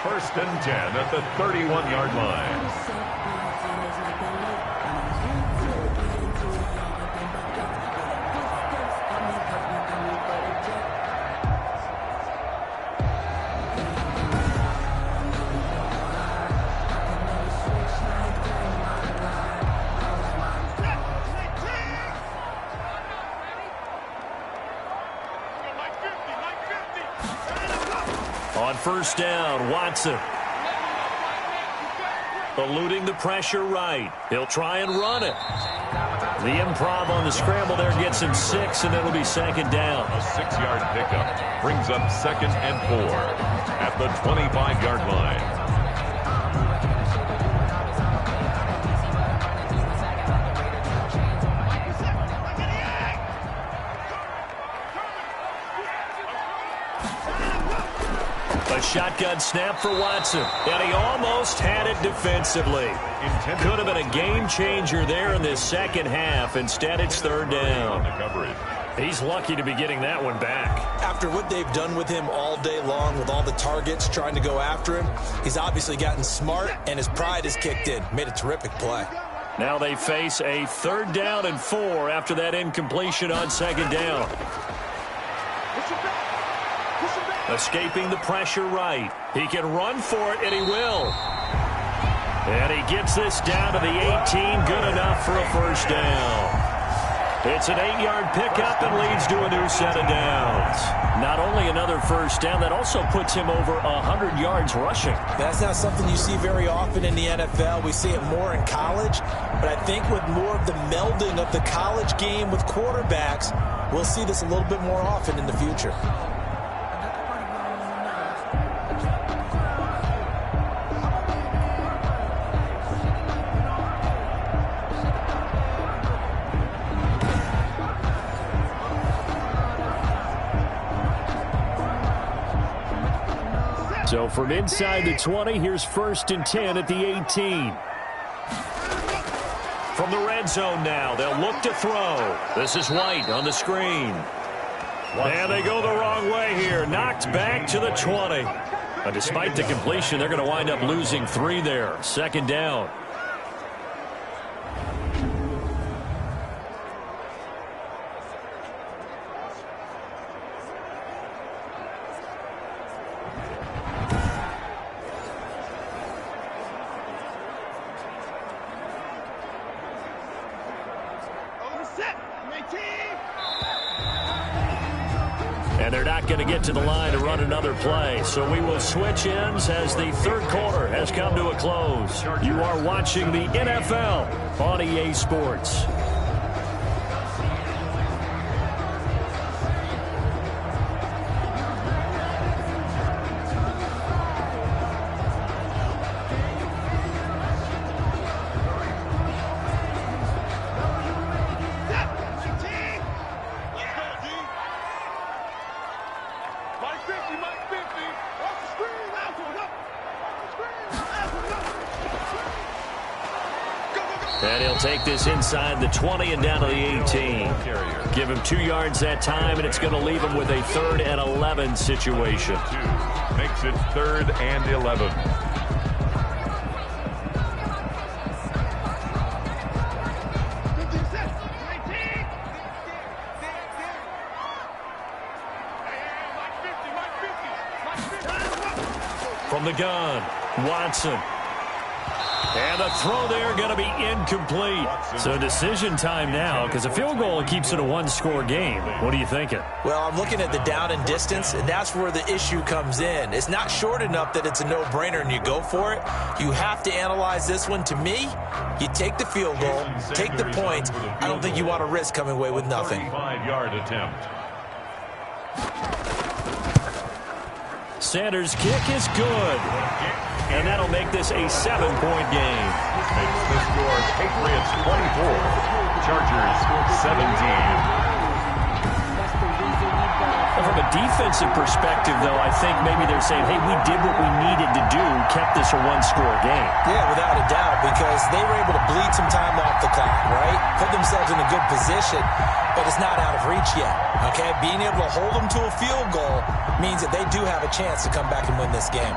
First and 10 at the 31-yard line. On first down, Watson. Eluding the pressure right. He'll try and run it. The improv on the scramble there gets him 6, and it'll be second down. A 6-yard pickup brings up 2nd and 4 at the 25-yard line. A shotgun snap for Watson, and he almost had it defensively. Could have been a game changer there in this second half. Instead, it's third down. He's lucky to be getting that one back. After what they've done with him all day long, with all the targets trying to go after him, he's obviously gotten smart, and his pride has kicked in. Made a terrific play. Now they face a 3rd down and 4 after that incompletion on second down. Escaping the pressure right. He can run for it, and he will. And he gets this down to the 18. Good enough for a first down. It's an 8-yard pickup and leads to a new set of downs. Not only another first down, that also puts him over 100 yards rushing. That's not something you see very often in the NFL. We see it more in college. But I think with more of the melding of the college game with quarterbacks, we'll see this a little bit more often in the future. So from inside the 20, here's 1st and 10 at the 18. From the red zone now, they'll look to throw. This is White on the screen. And they go the wrong way here. Knocked back to the 20. But despite the completion, they're going to wind up losing 3 there. Second down. And they're not going to get to the line to run another play. So we will switch ends as the 3rd quarter has come to a close. You are watching the NFL on EA Sports. They'll take this inside the 20 and down to the 18. Give him 2 yards that time, and it's going to leave him with a 3rd and 11 situation. Makes it 3rd and 11. From the gun, Watson. And the throw there going to be incomplete. So decision time now, because a field goal keeps it a 1-score game. What are you thinking? Well, I'm looking at the down and distance, and that's where the issue comes in. It's not short enough that it's a no-brainer and you go for it. You have to analyze this one. To me, you take the field goal, take the points. I don't think you want to risk coming away with nothing. 35-yard attempt. Sanders' kick is good. And that'll make this a 7-point game. Makes the score Patriots 24, Chargers 17. Well, from a defensive perspective, though, I think maybe they're saying, hey, we did what we needed to do, kept this a 1-score game. Yeah, without a doubt, because they were able to bleed some time off the clock, right? Put themselves in a good position, but it's not out of reach yet, okay? Being able to hold them to a field goal means that they do have a chance to come back and win this game.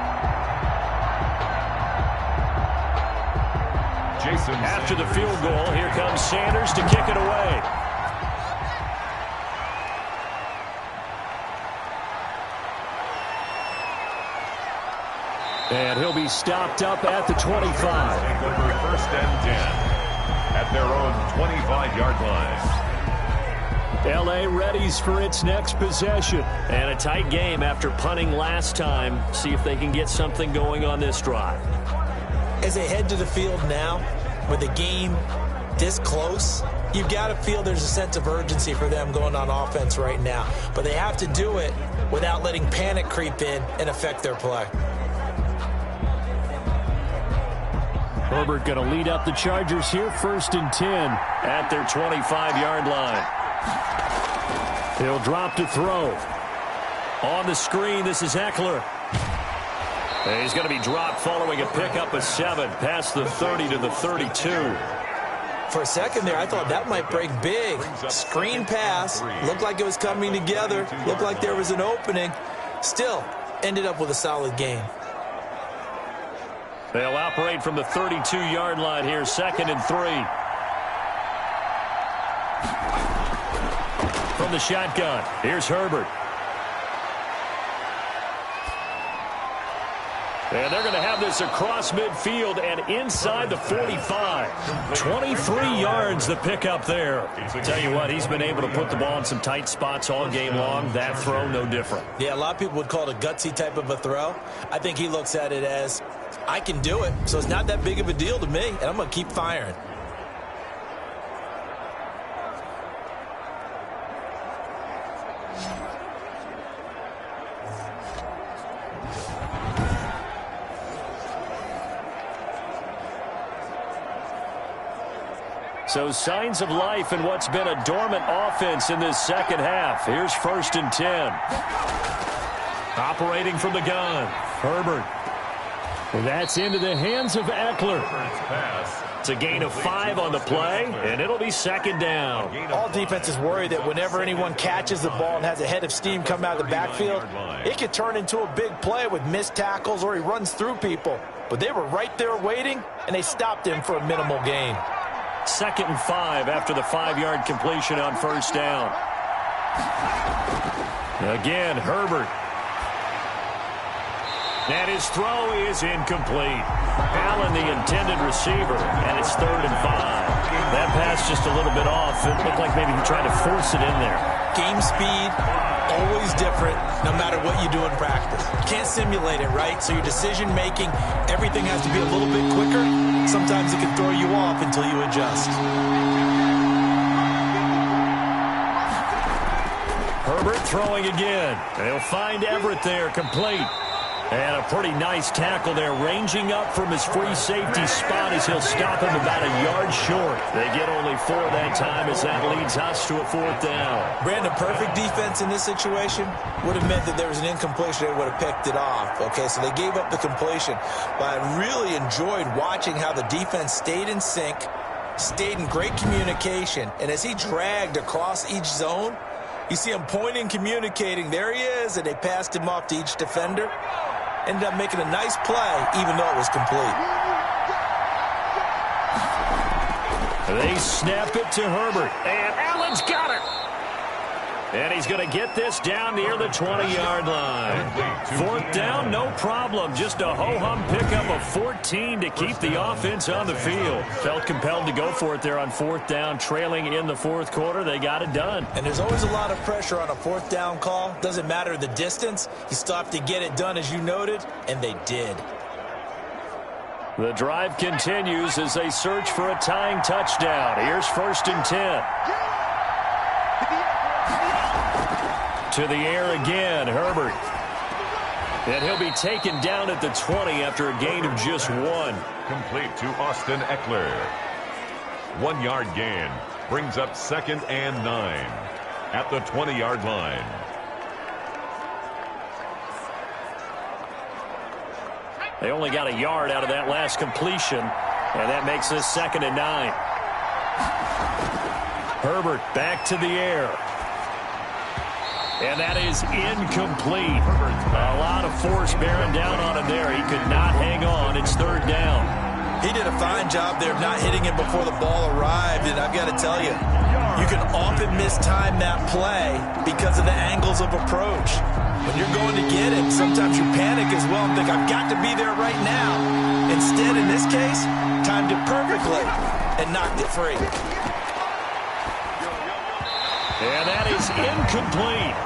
After the field goal, here comes Sanders to kick it away. And he'll be stopped up at the 25. First and 10 at their own 25-yard line. L.A. readies for its next possession. And a tight game after punting last time. See if they can get something going on this drive. As they head to the field now, with the game this close, you've got to feel there's a sense of urgency for them going on offense right now. But they have to do it without letting panic creep in and affect their play. Herbert going to lead up the Chargers here, 1st and 10. At their 25-yard line. He'll drop to throw. On the screen, this is Eckler. And he's going to be dropped following a pickup of 7 past the 30 to the 32. For a second there, I thought that might break big. Screen pass. Looked like it was coming together. Looked like there was an opening. Still, ended up with a solid game. They'll operate from the 32-yard line here, 2nd and 3. From the shotgun, here's Herbert. And they're going to have this across midfield and inside the 45. 23 yards the pickup there. Tell you what, he's been able to put the ball in some tight spots all game long. That throw, no different. Yeah, a lot of people would call it a gutsy type of a throw. I think he looks at it as, I can do it, so it's not that big of a deal to me, and I'm going to keep firing. So signs of life in what's been a dormant offense in this second half. Here's 1st and 10. Operating from the gun, Herbert. And that's into the hands of Eckler. It's a gain of 5 on the play, and it'll be 2nd down. All defenses worry that whenever anyone catches the ball and has a head of steam come out of the backfield, it could turn into a big play with missed tackles or he runs through people. But they were right there waiting, and they stopped him for a minimal gain. 2nd and 5 after the 5-yard completion on 1st down. Again, Herbert. And his throw is incomplete. Allen, the intended receiver, and it's 3rd and 5. That pass just a little bit off. It looked like maybe he tried to force it in there. Game speed, always different, no matter what you do in practice. You can't simulate it, right? So your decision-making, everything has to be a little bit quicker. Sometimes it can throw you off until you adjust. Herbert throwing again. They'll find Everett there, complete. And a pretty nice tackle there, ranging up from his free safety spot as he'll stop him about a yard short. They get only 4 that time as that leads us to a 4th down. Brandon, perfect defense in this situation would have meant that there was an incompletion. They would have picked it off. Okay, so they gave up the completion. But I really enjoyed watching how the defense stayed in sync, stayed in great communication, and as he dragged across each zone, you see him pointing, communicating. There he is, and they passed him off to each defender. Ended up making a nice play, even though it was complete. They snap it to Herbert, and Allen's got it. And he's going to get this down near the 20-yard line. 4th down, no problem. Just a ho-hum pickup of 14 to keep the offense on the field. Felt compelled to go for it there on 4th down, trailing in the 4th quarter. They got it done. And there's always a lot of pressure on a 4th down call. Doesn't matter the distance. You still have to get it done, as you noted, and they did. The drive continues as they search for a tying touchdown. Here's 1st and 10. To the air again, Herbert. And he'll be taken down at the 20 after a gain of just 1. Complete to Austin Eckler. 1-yard gain brings up 2nd and 9 at the 20-yard line. They only got a yard out of that last completion, and that makes this 2nd and 9. Herbert back to the air. And that is incomplete. A lot of force bearing down on him there. He could not hang on. It's 3rd down. He did a fine job there of not hitting him before the ball arrived, and I've got to tell you, you can often mistime that play because of the angles of approach. When you're going to get him, sometimes you panic as well and think, I've got to be there right now. Instead, in this case, timed it perfectly and knocked it free. And that is incomplete.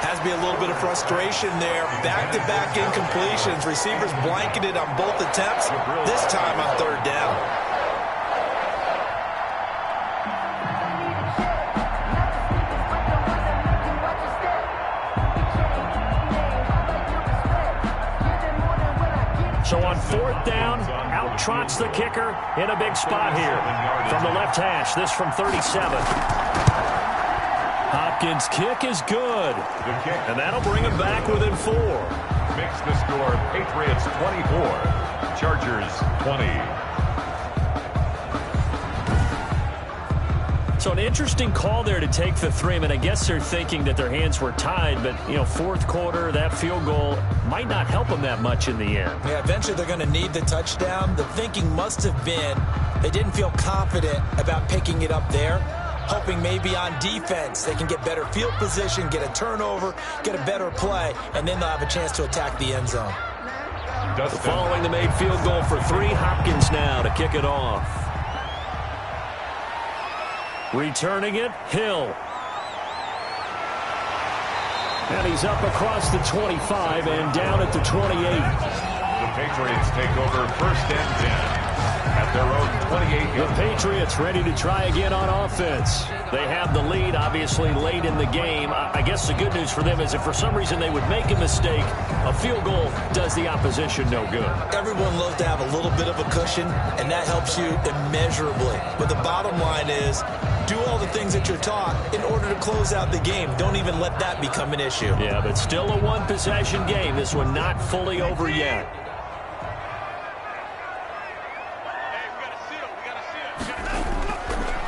Has to be a little bit of frustration there. Back-to-back incompletions. Receivers blanketed on both attempts, this time on 3rd down. So on 4th down, out trots the kicker in a big spot here. From the left hash, this from 37. Hopkins' kick is good. And that'll bring him back within 4. Makes the score Patriots 24, Chargers 20. So an interesting call there to take the 3. I mean, I guess they're thinking that their hands were tied, but, 4th quarter, that field goal might not help them that much in the end. Yeah, eventually they're going to need the touchdown. The thinking must have been they didn't feel confident about picking it up there, hoping maybe on defense they can get better field position, get a turnover, get a better play, and then they'll have a chance to attack the end zone. Following the made field goal for 3, Hopkins now to kick it off. Returning it, Hill. And he's up across the 25 and down at the 28. The Patriots take over 1st and 10. At their own 28-yard. The Patriots ready to try again on offense. They have the lead, obviously, late in the game. I guess the good news for them is if for some reason they would make a mistake, a field goal does the opposition no good. Everyone loves to have a little bit of a cushion, and that helps you immeasurably. But the bottom line is, do all the things that you're taught in order to close out the game. Don't even let that become an issue. Yeah, but still a one-possession game. This one not fully over yet.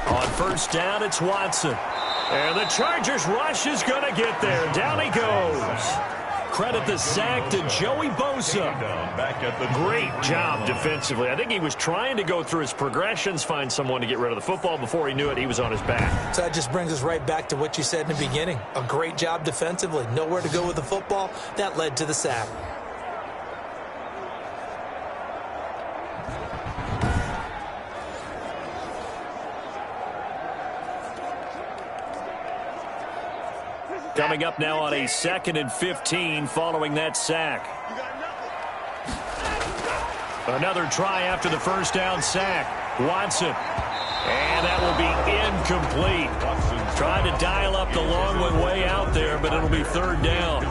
On 1st down, it's Watson. And the Chargers rush is going to get there. Down he goes. Credit the sack to Joey Bosa. Great job defensively. I think he was trying to go through his progressions, find someone to get rid of the football. Before he knew it, he was on his back. So that just brings us right back to what you said in the beginning. A great job defensively. Nowhere to go with the football. That led to the sack. Coming up now on a 2nd and 15 following that sack. Another try after the 1st down sack. Watson. And that will be incomplete. Trying to dial up the long one way out there, but it'll be 3rd down.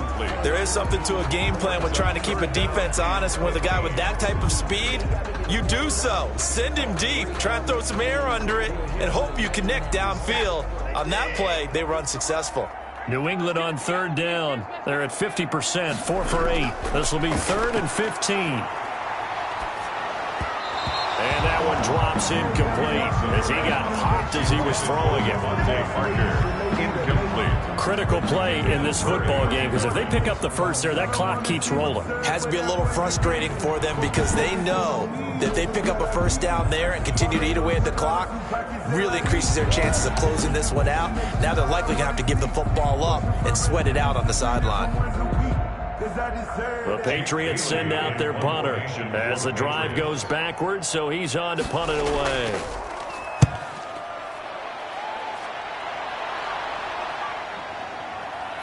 There is something to a game plan with trying to keep a defense honest. With a guy with that type of speed, you do so. Send him deep. Try and throw some air under it and hope you connect downfield. On that play, they were unsuccessful. New England on 3rd down. They're at 50%, 4 for 8. This will be 3rd and 15. And that one drops incomplete as he got popped as he was throwing it. Incomplete. Critical play in this football game, because if they pick up the first there, that clock keeps rolling. Has to be a little frustrating for them because they know that they pick up a first down there and continue to eat away at the clock, really increases their chances of closing this one out. Now they're likely going to have to give the football up and sweat it out on the sideline. The Patriots send out their punter as the drive goes backwards, so he's on to punt it away.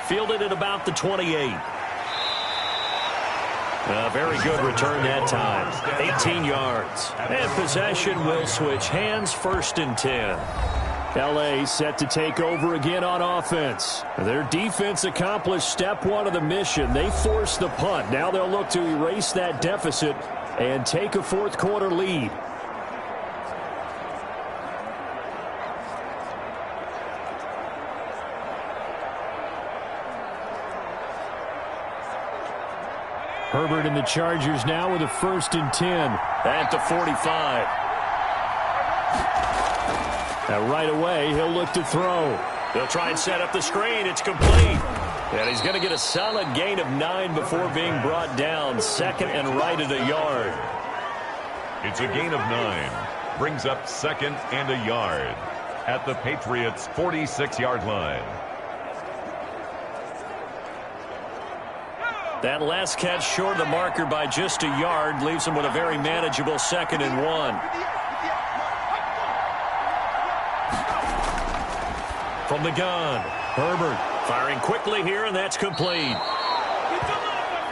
Fielded at about the 28. A very good return that time. 18 yards. And possession will switch hands, 1st and 10. L.A. set to take over again on offense. Their defense accomplished step 1 of the mission. They forced the punt. Now they'll look to erase that deficit and take a 4th quarter lead. Herbert and the Chargers now with a 1st and 10 at the 45. Now right away, he'll look to throw. They'll try and set up the screen. It's complete. And he's going to get a solid gain of 9 before being brought down. 2nd and right at a yard. It's a gain of 9. Brings up 2nd and a yard at the Patriots' 46-yard line. That last catch short of the marker by just a yard leaves him with a very manageable 2nd and 1. From the gun, Herbert firing quickly here, and that's complete.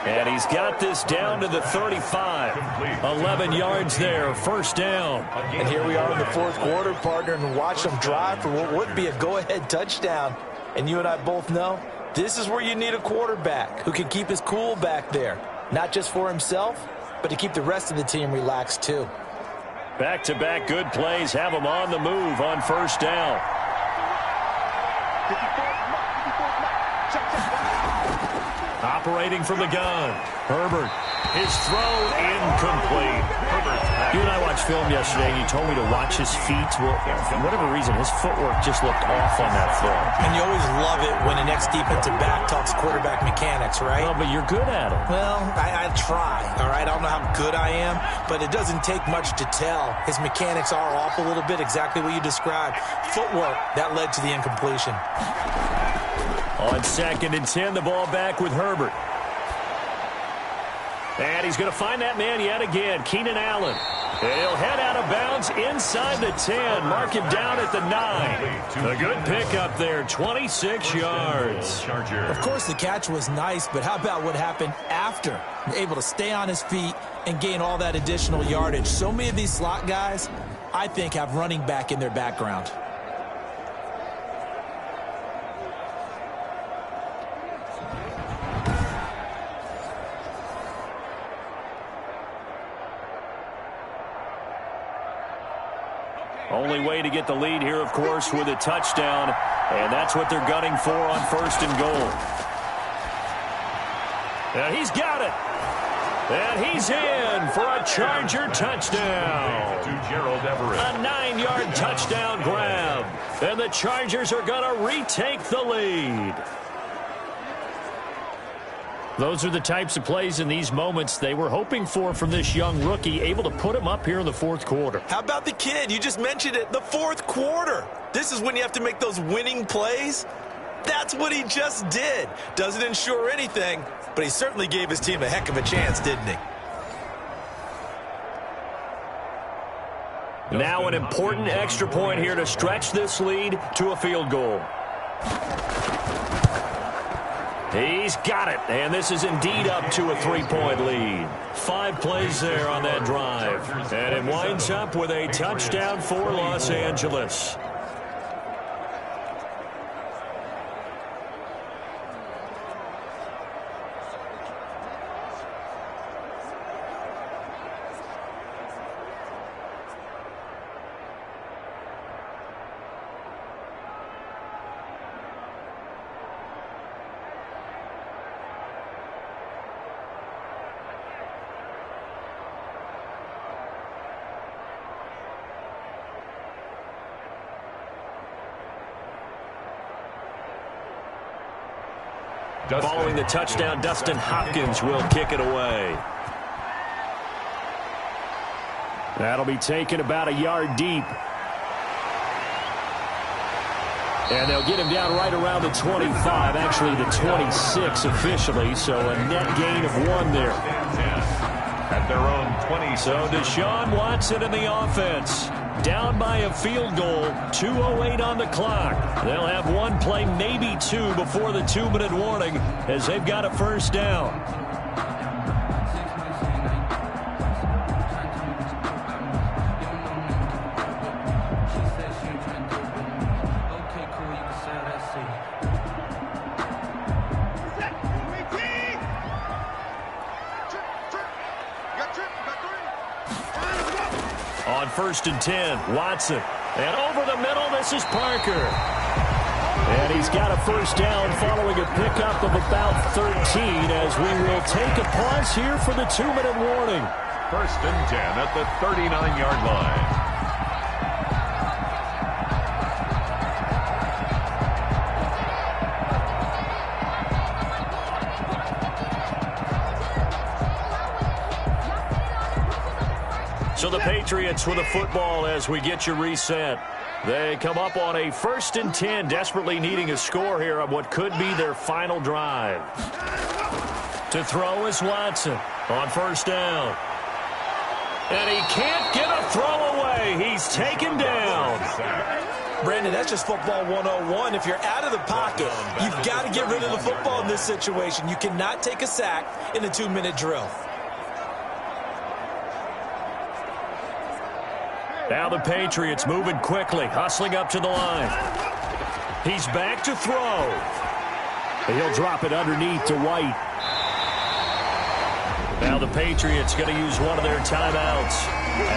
And he's got this down to the 35. 11 yards there, 1st down. And here we are in the 4th quarter, partner, and watch them drive for what would be a go-ahead touchdown. And you and I both know this is where you need a quarterback who can keep his cool back there, not just for himself, but to keep the rest of the team relaxed too. Back-to-back good plays have him on the move on 1st down. Operating from the gun, Herbert. His throw incomplete. You and I watched film yesterday, and you told me to watch his feet. Well, for whatever reason, his footwork just looked off on that throw. And you always love it when an ex-defensive back talks quarterback mechanics, right? Well, but you're good at it. Well, I try, all right? I don't know how good I am, but it doesn't take much to tell. His mechanics are off a little bit, exactly what you described. Footwork, that led to the incompletion. On 2nd and 10, the ball back with Herbert. And he's going to find that man yet again, Keenan Allen. And he'll head out of bounds inside the 10. Mark him down at the 9. A good pickup there, 26 yards. Of course, the catch was nice, but how about what happened after? Able to stay on his feet and gain all that additional yardage. So many of these slot guys, I think, have running back in their background. Only way to get the lead here, of course, with a touchdown. And that's what they're gunning for on 1st and goal. And he's got it. And he's in for a Charger touchdown. To Gerald Everett. A 9-yard touchdown grab. And the Chargers are going to retake the lead. Those are the types of plays in these moments they were hoping for from this young rookie, able to put him up here in the 4th quarter. How about the kid? You just mentioned it, the 4th quarter. This is when you have to make those winning plays. That's what he just did. Doesn't ensure anything, but he certainly gave his team a heck of a chance, didn't he? Now an important extra point here to stretch this lead to a field goal. He's got it, and this is indeed up to a 3-point lead. 5 plays there on that drive, and it winds up with a touchdown for Los Angeles. Following the touchdown, Dustin Hopkins will kick it away. That'll be taken about a yard deep. And they'll get him down right around the 25, actually the 26 officially, so a net gain of 1 there. At their own 20. So Deshaun Watson in the offense. Down by a field goal, 2:08 on the clock. They'll have 1 play, maybe 2, before the 2-minute warning as they've got a first down. On 1st and 10, Watson. And over the middle, this is Parker. And he's got a first down following a pickup of about 13 as we will take a pause here for the 2-minute warning. 1st and 10 at the 39-yard line. So the Patriots with the football as we get you reset. They come up on a 1st and 10, desperately needing a score here on what could be their final drive. To throw is Watson on 1st down. And he can't get a throw away. He's taken down. Brandon, that's just football 101. If you're out of the pocket, you've got to get rid of the football in this situation. You cannot take a sack in a 2-minute drill. Now the Patriots moving quickly, hustling up to the line. He's back to throw. He'll drop it underneath to White. Now the Patriots going to use one of their timeouts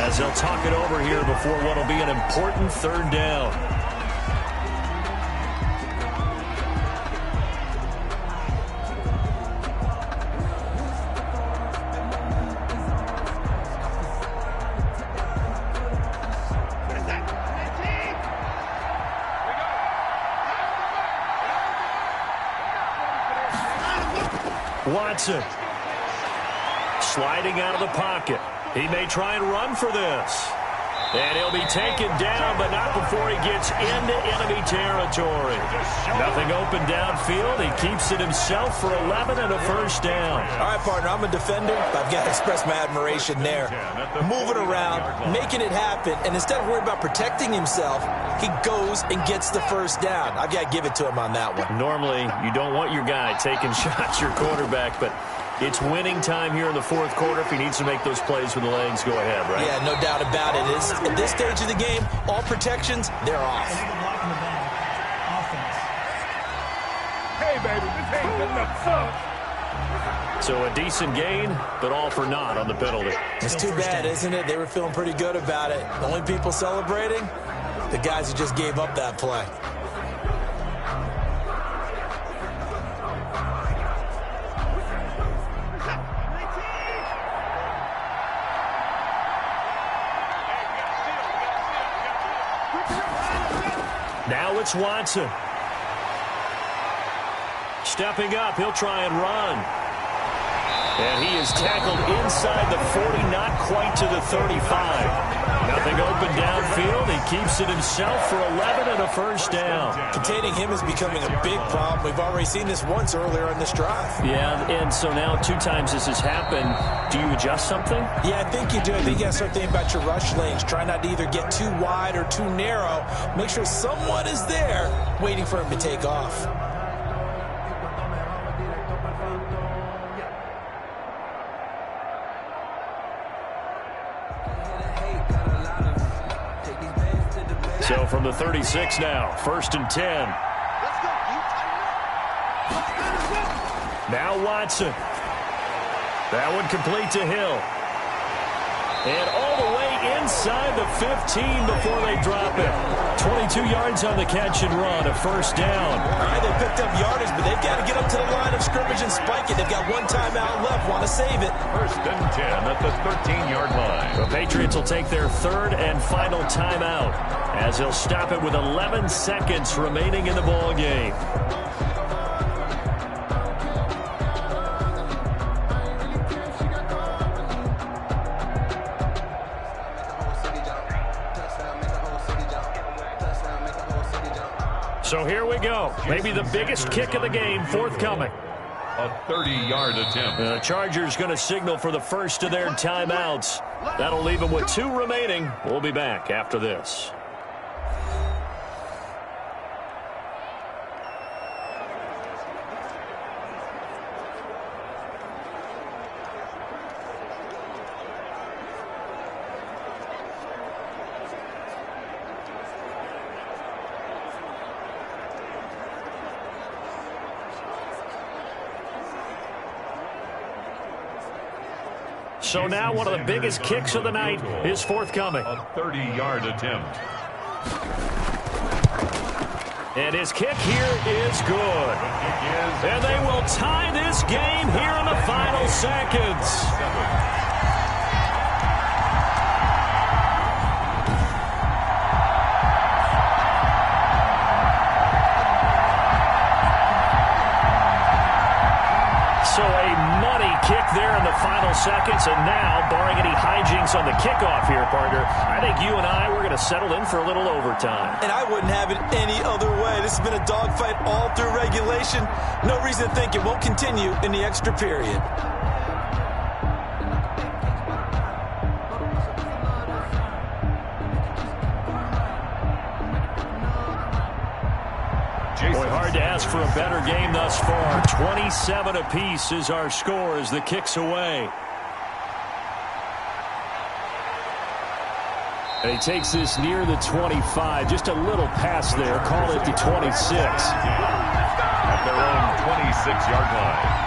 as they'll talk it over here before what will be an important 3rd down. Watson sliding out of the pocket. He may try and run for this. And he'll be taken down, but not before he gets into enemy territory. Nothing open downfield. He keeps it himself for 11 and a first down. All right, partner, I'm a defender. I've got to express my admiration there. Moving around, making it happen, and instead of worrying about protecting himself, he goes and gets the first down. I've got to give it to him on that one. Normally, you don't want your guy taking shots, your quarterback, but it's winning time here in the 4th quarter. If he needs to make those plays with the legs, go ahead, right? Yeah, no doubt about it. At this stage of the game, all protections, they're off. Hey, baby, this ain't good enough. So a decent gain, but all for naught on the penalty. It's too bad, isn't it? They were feeling pretty good about it. The only people celebrating, the guys who just gave up that play. Now it's Watson. Stepping up, he'll try and run. And he is tackled inside the 40, not quite to the 35. Nothing open downfield. He keeps it himself for 11 and a first down. Containing him is becoming a big problem. We've already seen this once earlier in this drive. Yeah, and so now 2 times this has happened. Do you adjust something? Yeah, I think you do. I think you got to start thinking about your rush lanes. Try not to either get too wide or too narrow. Make sure someone is there waiting for him to take off. So from the 36 now, 1st and 10. Now Watson. That one complete to Hill. And all the way inside the 15 before they drop it. 22 yards on the catch and run, a first down. All right, they picked up yardage, but they've got to get up to the line of scrimmage and spike it. They've got 1 timeout left, want to save it. 1st and 10 at the 13-yard line. The Patriots will take their 3rd and final timeout as they'll stop it with 11 seconds remaining in the ball game. So here we go. Maybe the biggest kick of the game forthcoming. A 30-yard attempt. The Chargers going to signal for the first of their timeouts. That'll leave them with 2 remaining. We'll be back after this. So now one of the biggest kicks of the night is forthcoming. A 30-yard attempt. And his kick here is good. And they will tie this game here in the final seconds. So a money kick there in the final seconds, and now, barring any hijinks on the kickoff here, partner, I think you and I, we're going to settle in for a little overtime. And I wouldn't have it any other way. This has been a dogfight all through regulation. No reason to think it won't continue in the extra period. Boy, hard to ask for a better game thus far. 27 apiece is our score as the kick's away. And he takes this near the 25. Just a little pass there. Call it the 26. At their own 26-yard line.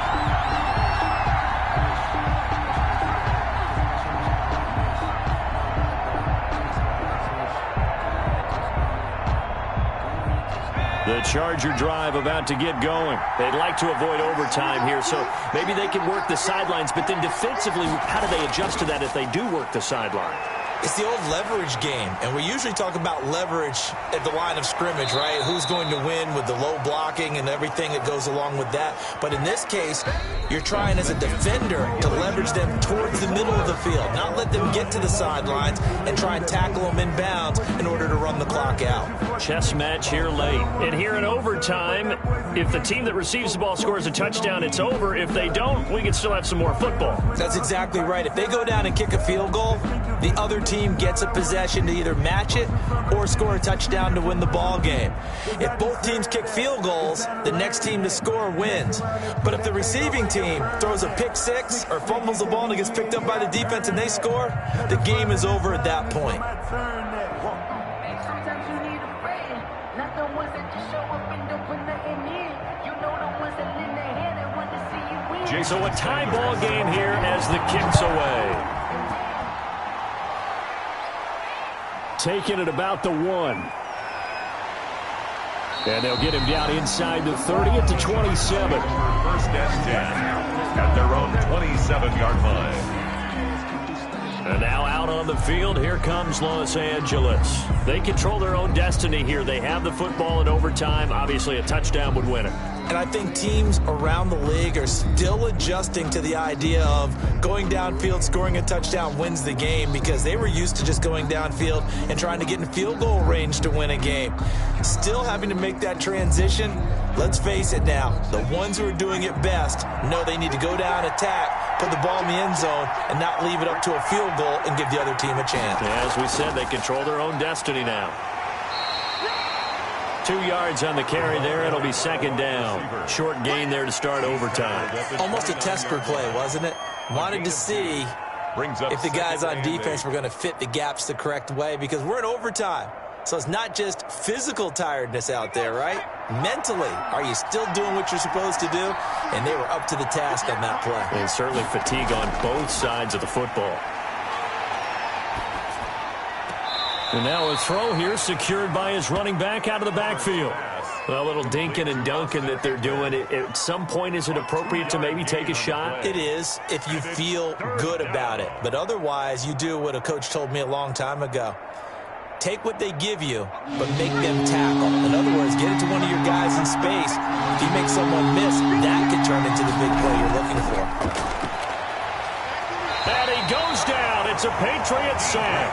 The Charger drive about to get going. They'd like to avoid overtime here, so maybe they can work the sidelines, but then defensively, how do they adjust to that if they do work the sideline? It's the old leverage game, and we usually talk about leverage at the line of scrimmage, right? Who's going to win with the low blocking and everything that goes along with that. But in this case, you're trying as a defender to leverage them towards the middle of the field, not let them get to the sidelines and try and tackle them in bounds in order to run the clock out. Chess match here late. And here in overtime, if the team that receives the ball scores a touchdown, it's over. If they don't, we can still have some more football. That's exactly right. If they go down and kick a field goal, the other team gets a possession to either match it or score a touchdown to win the ball game. If both teams kick field goals, the next team to score wins. But if the receiving team throws a pick six or fumbles the ball and it gets picked up by the defense and they score, the game is over at that point. Sometimes you need a friend, not the ones that just show up and don't put nothing in. You know the ones that lend their hand and want to see you win. So a tie ball game here as the kick's away. Taking it about the 1. And they'll get him down inside the 30 at the 27. First and 10 at their own 27-yard line. And now out on the field, here comes Los Angeles. They control their own destiny here. They have the football in overtime. Obviously, a touchdown would win it. And I think teams around the league are still adjusting to the idea of going downfield, scoring a touchdown wins the game, because they were used to just going downfield and trying to get in field goal range to win a game. Still having to make that transition. Let's face it now, the ones who are doing it best know they need to go down, attack, put the ball in the end zone, and not leave it up to a field goal and give the other team a chance. Yeah, as we said, they control their own destiny now. 2 yards on the carry there. It'll be second down. Short gain there to start overtime. Almost a tester play, wasn't it? Wanted to see if the guys on defense were going to fit the gaps the correct way, because we're in overtime. So it's not just physical tiredness out there, right? Mentally, are you still doing what you're supposed to do? And they were up to the task on that play. And certainly fatigue on both sides of the football. And now a throw here secured by his running back out of the backfield. A little dinking and dunking that they're doing. At some point, is it appropriate to maybe take a shot? It is, if you feel good about it. But otherwise, you do what a coach told me a long time ago. Take what they give you, but make them tackle. In other words, get it to one of your guys in space. If you make someone miss, that could turn into the big play you're looking for. And he goes down it's a Patriots sack.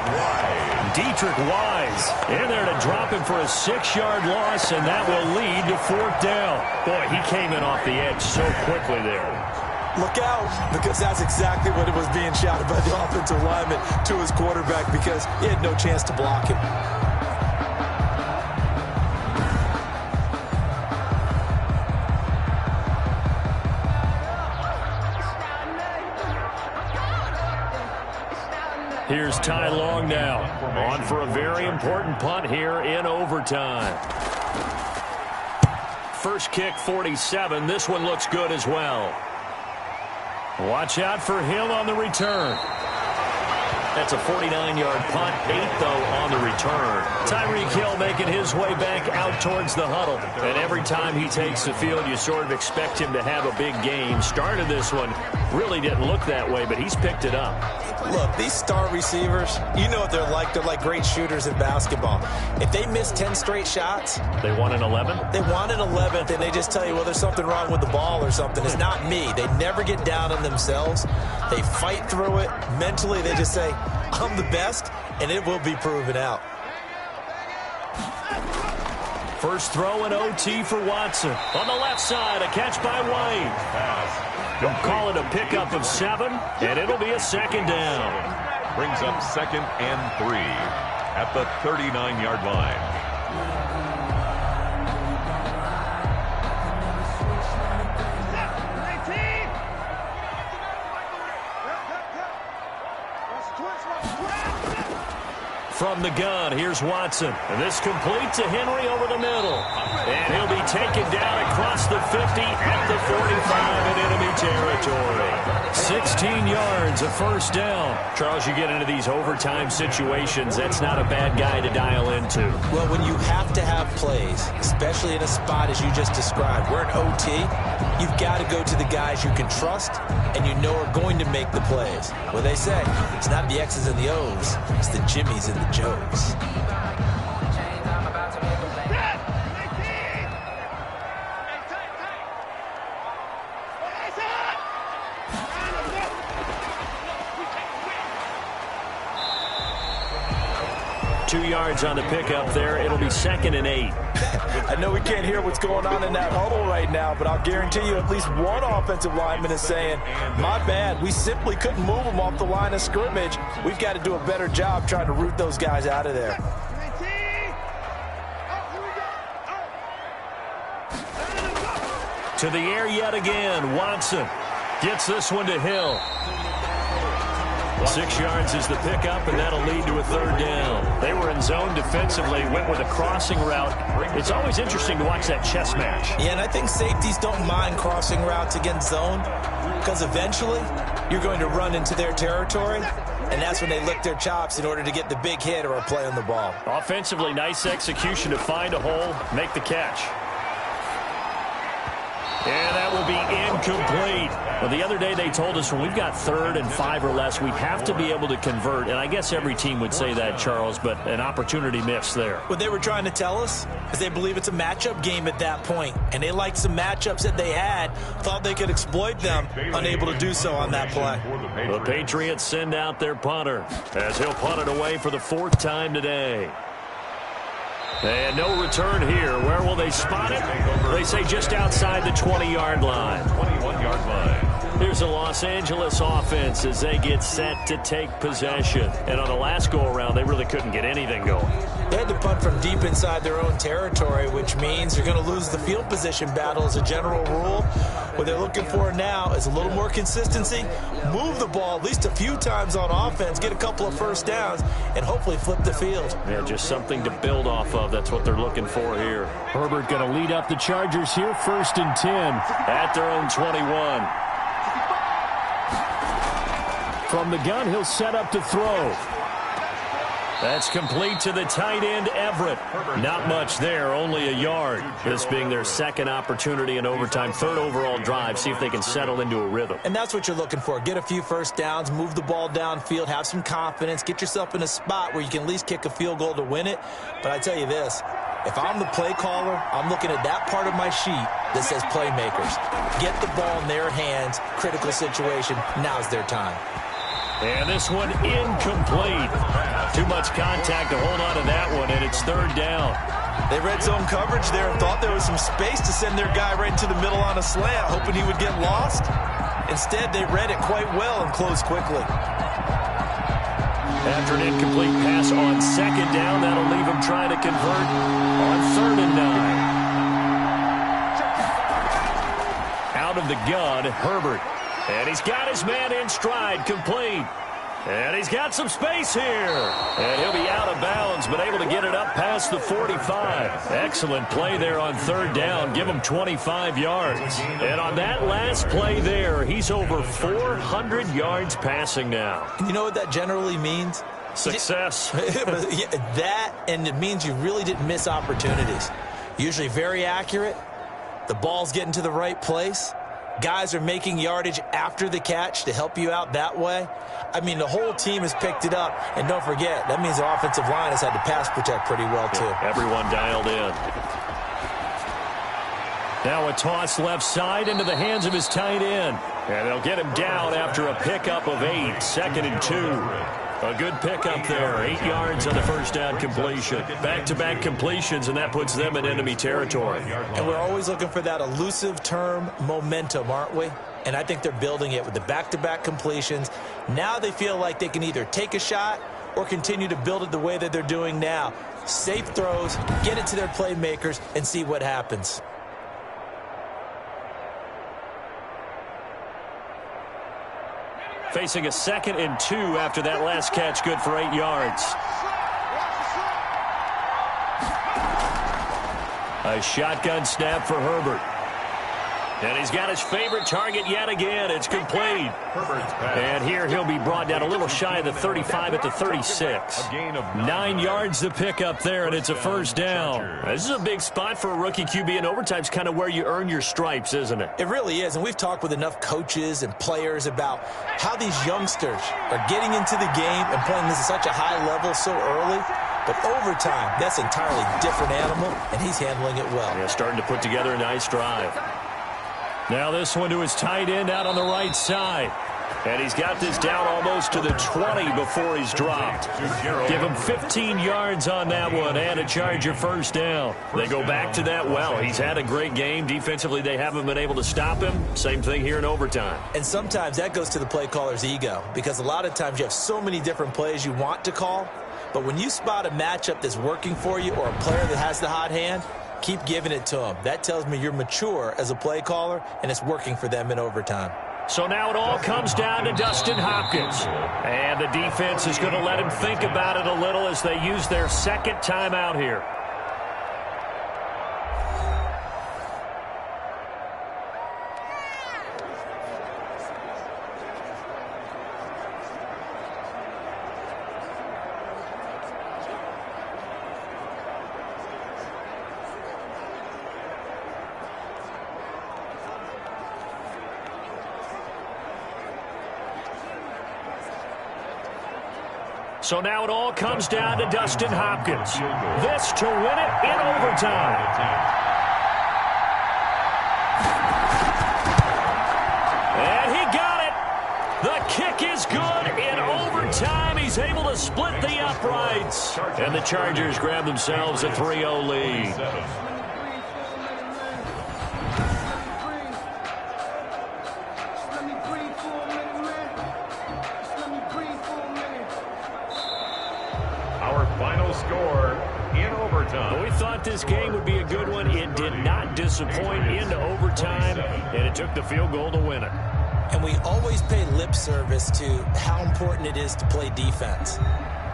Dietrich Wise in there to drop him for a 6-yard loss, and that will lead to 4th down. Boy, he came in off the edge so quickly there. Look out, because that's exactly what it was being shouted by the offensive lineman to his quarterback, because he had no chance to block him. Here's Ty Long now, on for a very important punt here in overtime. First kick, 47. This one looks good as well. Watch out for Hill on the return. That's a 49-yard punt, 8, though, on the return. Tyreek Hill making his way back out towards the huddle. And every time he takes the field, you sort of expect him to have a big game. Started this one, really didn't look that way, but he's picked it up. Look, these star receivers, you know what they're like. They're like great shooters in basketball. If they miss 10 straight shots, they want an 11? They want an 11th, and they just tell you, well, there's something wrong with the ball or something. It's not me. They never get down on themselves. They fight through it. Mentally, they just say, I'm the best, and it will be proven out. First throw in OT for Watson. On the left side, a catch by White. They'll call it a pickup of 7, and it'll be a 2nd down. Brings up 2nd and 3 at the 39-yard line. From the gun, here's Watson. And this complete to Henry over the middle. And he'll be taken down across the 50 at the 45 in enemy territory. 16 yards, a first down. Charles, you get into these overtime situations, that's not a bad guy to dial into. Well, when you have to have plays, especially in a spot as you just described, we're in OT, you've got to go to the guys you can trust and you know are going to make the plays. Well, they say it's not the X's and the O's, it's the Jimmies and the Joes. Two yards on the pickup there. It'll be 2nd and 8. I know we can't hear what's going on in that huddle right now, but I'll guarantee you at least one offensive lineman is saying, my bad, we simply couldn't move them off the line of scrimmage. We've got to do a better job trying to root those guys out of there. To the air yet again. Watson gets this one to Hill. 6 yards is the pickup, and that'll lead to a 3rd down. They were in zone defensively, went with a crossing route. It's always interesting to watch that chess match. Yeah, and I think safeties don't mind crossing routes against zone because eventually you're going to run into their territory, and that's when they lick their chops in order to get the big hit or a play on the ball. Offensively, nice execution to find a hole, make the catch. And that will be incomplete. Well, the other day they told us when we've got 3rd and 5 or less, we have to be able to convert. And I guess every team would say that, Charles, but an opportunity missed there. What they were trying to tell us is they believe it's a matchup game at that point. And they liked some matchups that they had, thought they could exploit them, unable to do so on that play. The Patriots send out their punter as he'll punt it away for the 4th time today. And no return here. Where will they spot it? They say just outside the 20-yard line. 21-yard line. Here's a Los Angeles offense as they get set to take possession. And on the last go-around, they really couldn't get anything going. They had to punt from deep inside their own territory, which means you're going to lose the field position battle as a general rule. What they're looking for now is a little more consistency, move the ball at least a few times on offense, get a couple of first downs, and hopefully flip the field. Yeah, just something to build off of. That's what they're looking for here. Herbert going to lead up the Chargers here, 1st and 10 at their own 21. From the gun, he'll set up to throw. That's complete to the tight end, Everett. Not much there, only a yard. This being their 2nd opportunity in overtime, 3rd overall drive. See if they can settle into a rhythm. And that's what you're looking for. Get a few first downs, move the ball downfield, have some confidence, get yourself in a spot where you can at least kick a field goal to win it. But I tell you this, if I'm the play caller, I'm looking at that part of my sheet that says playmakers. Get the ball in their hands, critical situation, now's their time. And this one incomplete. Too much contact to hold on to that one, and it's third down. They read zone coverage there and thought there was some space to send their guy right into the middle on a slant, hoping he would get lost. Instead, they read it quite well and closed quickly. After an incomplete pass on second down, that'll leave him trying to convert on 3rd and 9. Out of the gun, Herbert. And he's got his man in stride, complete. And he's got some space here. And he'll be out of bounds, but able to get it up past the 45. Excellent play there on 3rd down. Give him 25 yards. And on that last play there, he's over 400 yards passing now. You know what that generally means? Success. That, and it means you really didn't miss opportunities. Usually very accurate. The ball's getting to the right place. Guys are making yardage after the catch to help you out that way. I mean, the whole team has picked it up. And don't forget, that means the offensive line has had to pass protect pretty well, too. Yeah, everyone dialed in. Now a toss left side into the hands of his tight end. And they'll get him down after a pickup of 8, 2nd and 2. A good pickup there, 8 yards on the first down completion. Back-to-back completions, and that puts them in enemy territory. And we're always looking for that elusive term, momentum, aren't we? And I think they're building it with the back-to-back completions. Now they feel like they can either take a shot or continue to build it the way that they're doing now. Safe throws, get it to their playmakers, and see what happens. Facing a 2nd and 2 after that last catch, good for 8 yards. A shotgun snap for Herbert. And he's got his favorite target yet again. It's complete. And here he'll be brought down a little shy of the 35 at the 36. 9 yards to pick up there, and it's a first down. This is a big spot for a rookie QB, and overtime's kind of where you earn your stripes, isn't it? It really is, and we've talked with enough coaches and players about how these youngsters are getting into the game and playing this at such a high level so early. But overtime, that's an entirely different animal, and he's handling it well. Yeah, starting to put together a nice drive. Now this one to his tight end out on the right side. And he's got this down almost to the 20 before he's dropped. Give him 15 yards on that one and a Charger first down. They go back to that well. He's had a great game. Defensively, they haven't been able to stop him. Same thing here in overtime. And sometimes that goes to the play caller's ego, because a lot of times you have so many different plays you want to call. But when you spot a matchup that's working for you or a player that has the hot hand, keep giving it to them. That tells me you're mature as a play caller, and it's working for them in overtime. So now it all comes down to Dustin Hopkins. And the defense is going to let him think about it a little as they use their second timeout here. So now it all comes down to Dustin Hopkins. This to win it in overtime. And he got it. The kick is good in overtime. He's able to split the uprights. And the Chargers grab themselves a 3-0 lead. This game would be a good one. It did not disappoint into overtime, and it took the field goal to win it. And we always pay lip service to how important it is to play defense.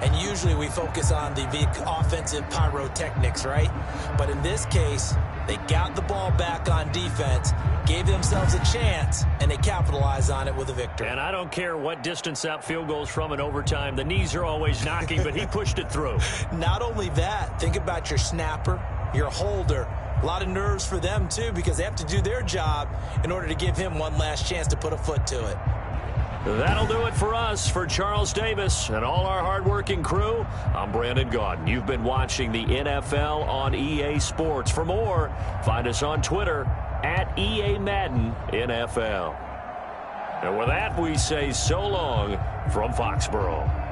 And usually we focus on the big offensive pyrotechnics, right? But in this case, they got the ball back on defense, gave themselves a chance, and they capitalized on it with a victory. And I don't care what distance out field goals from in overtime. The knees are always knocking, but he pushed it through. Not only that, think about your snapper, your holder. A lot of nerves for them, too, because they have to do their job in order to give him one last chance to put a foot to it. That'll do it for us. For Charles Davis and all our hardworking crew, I'm Brandon Gaudin. You've been watching the NFL on EA Sports. For more, find us on Twitter @EA Madden NFL. And with that, we say so long from Foxborough.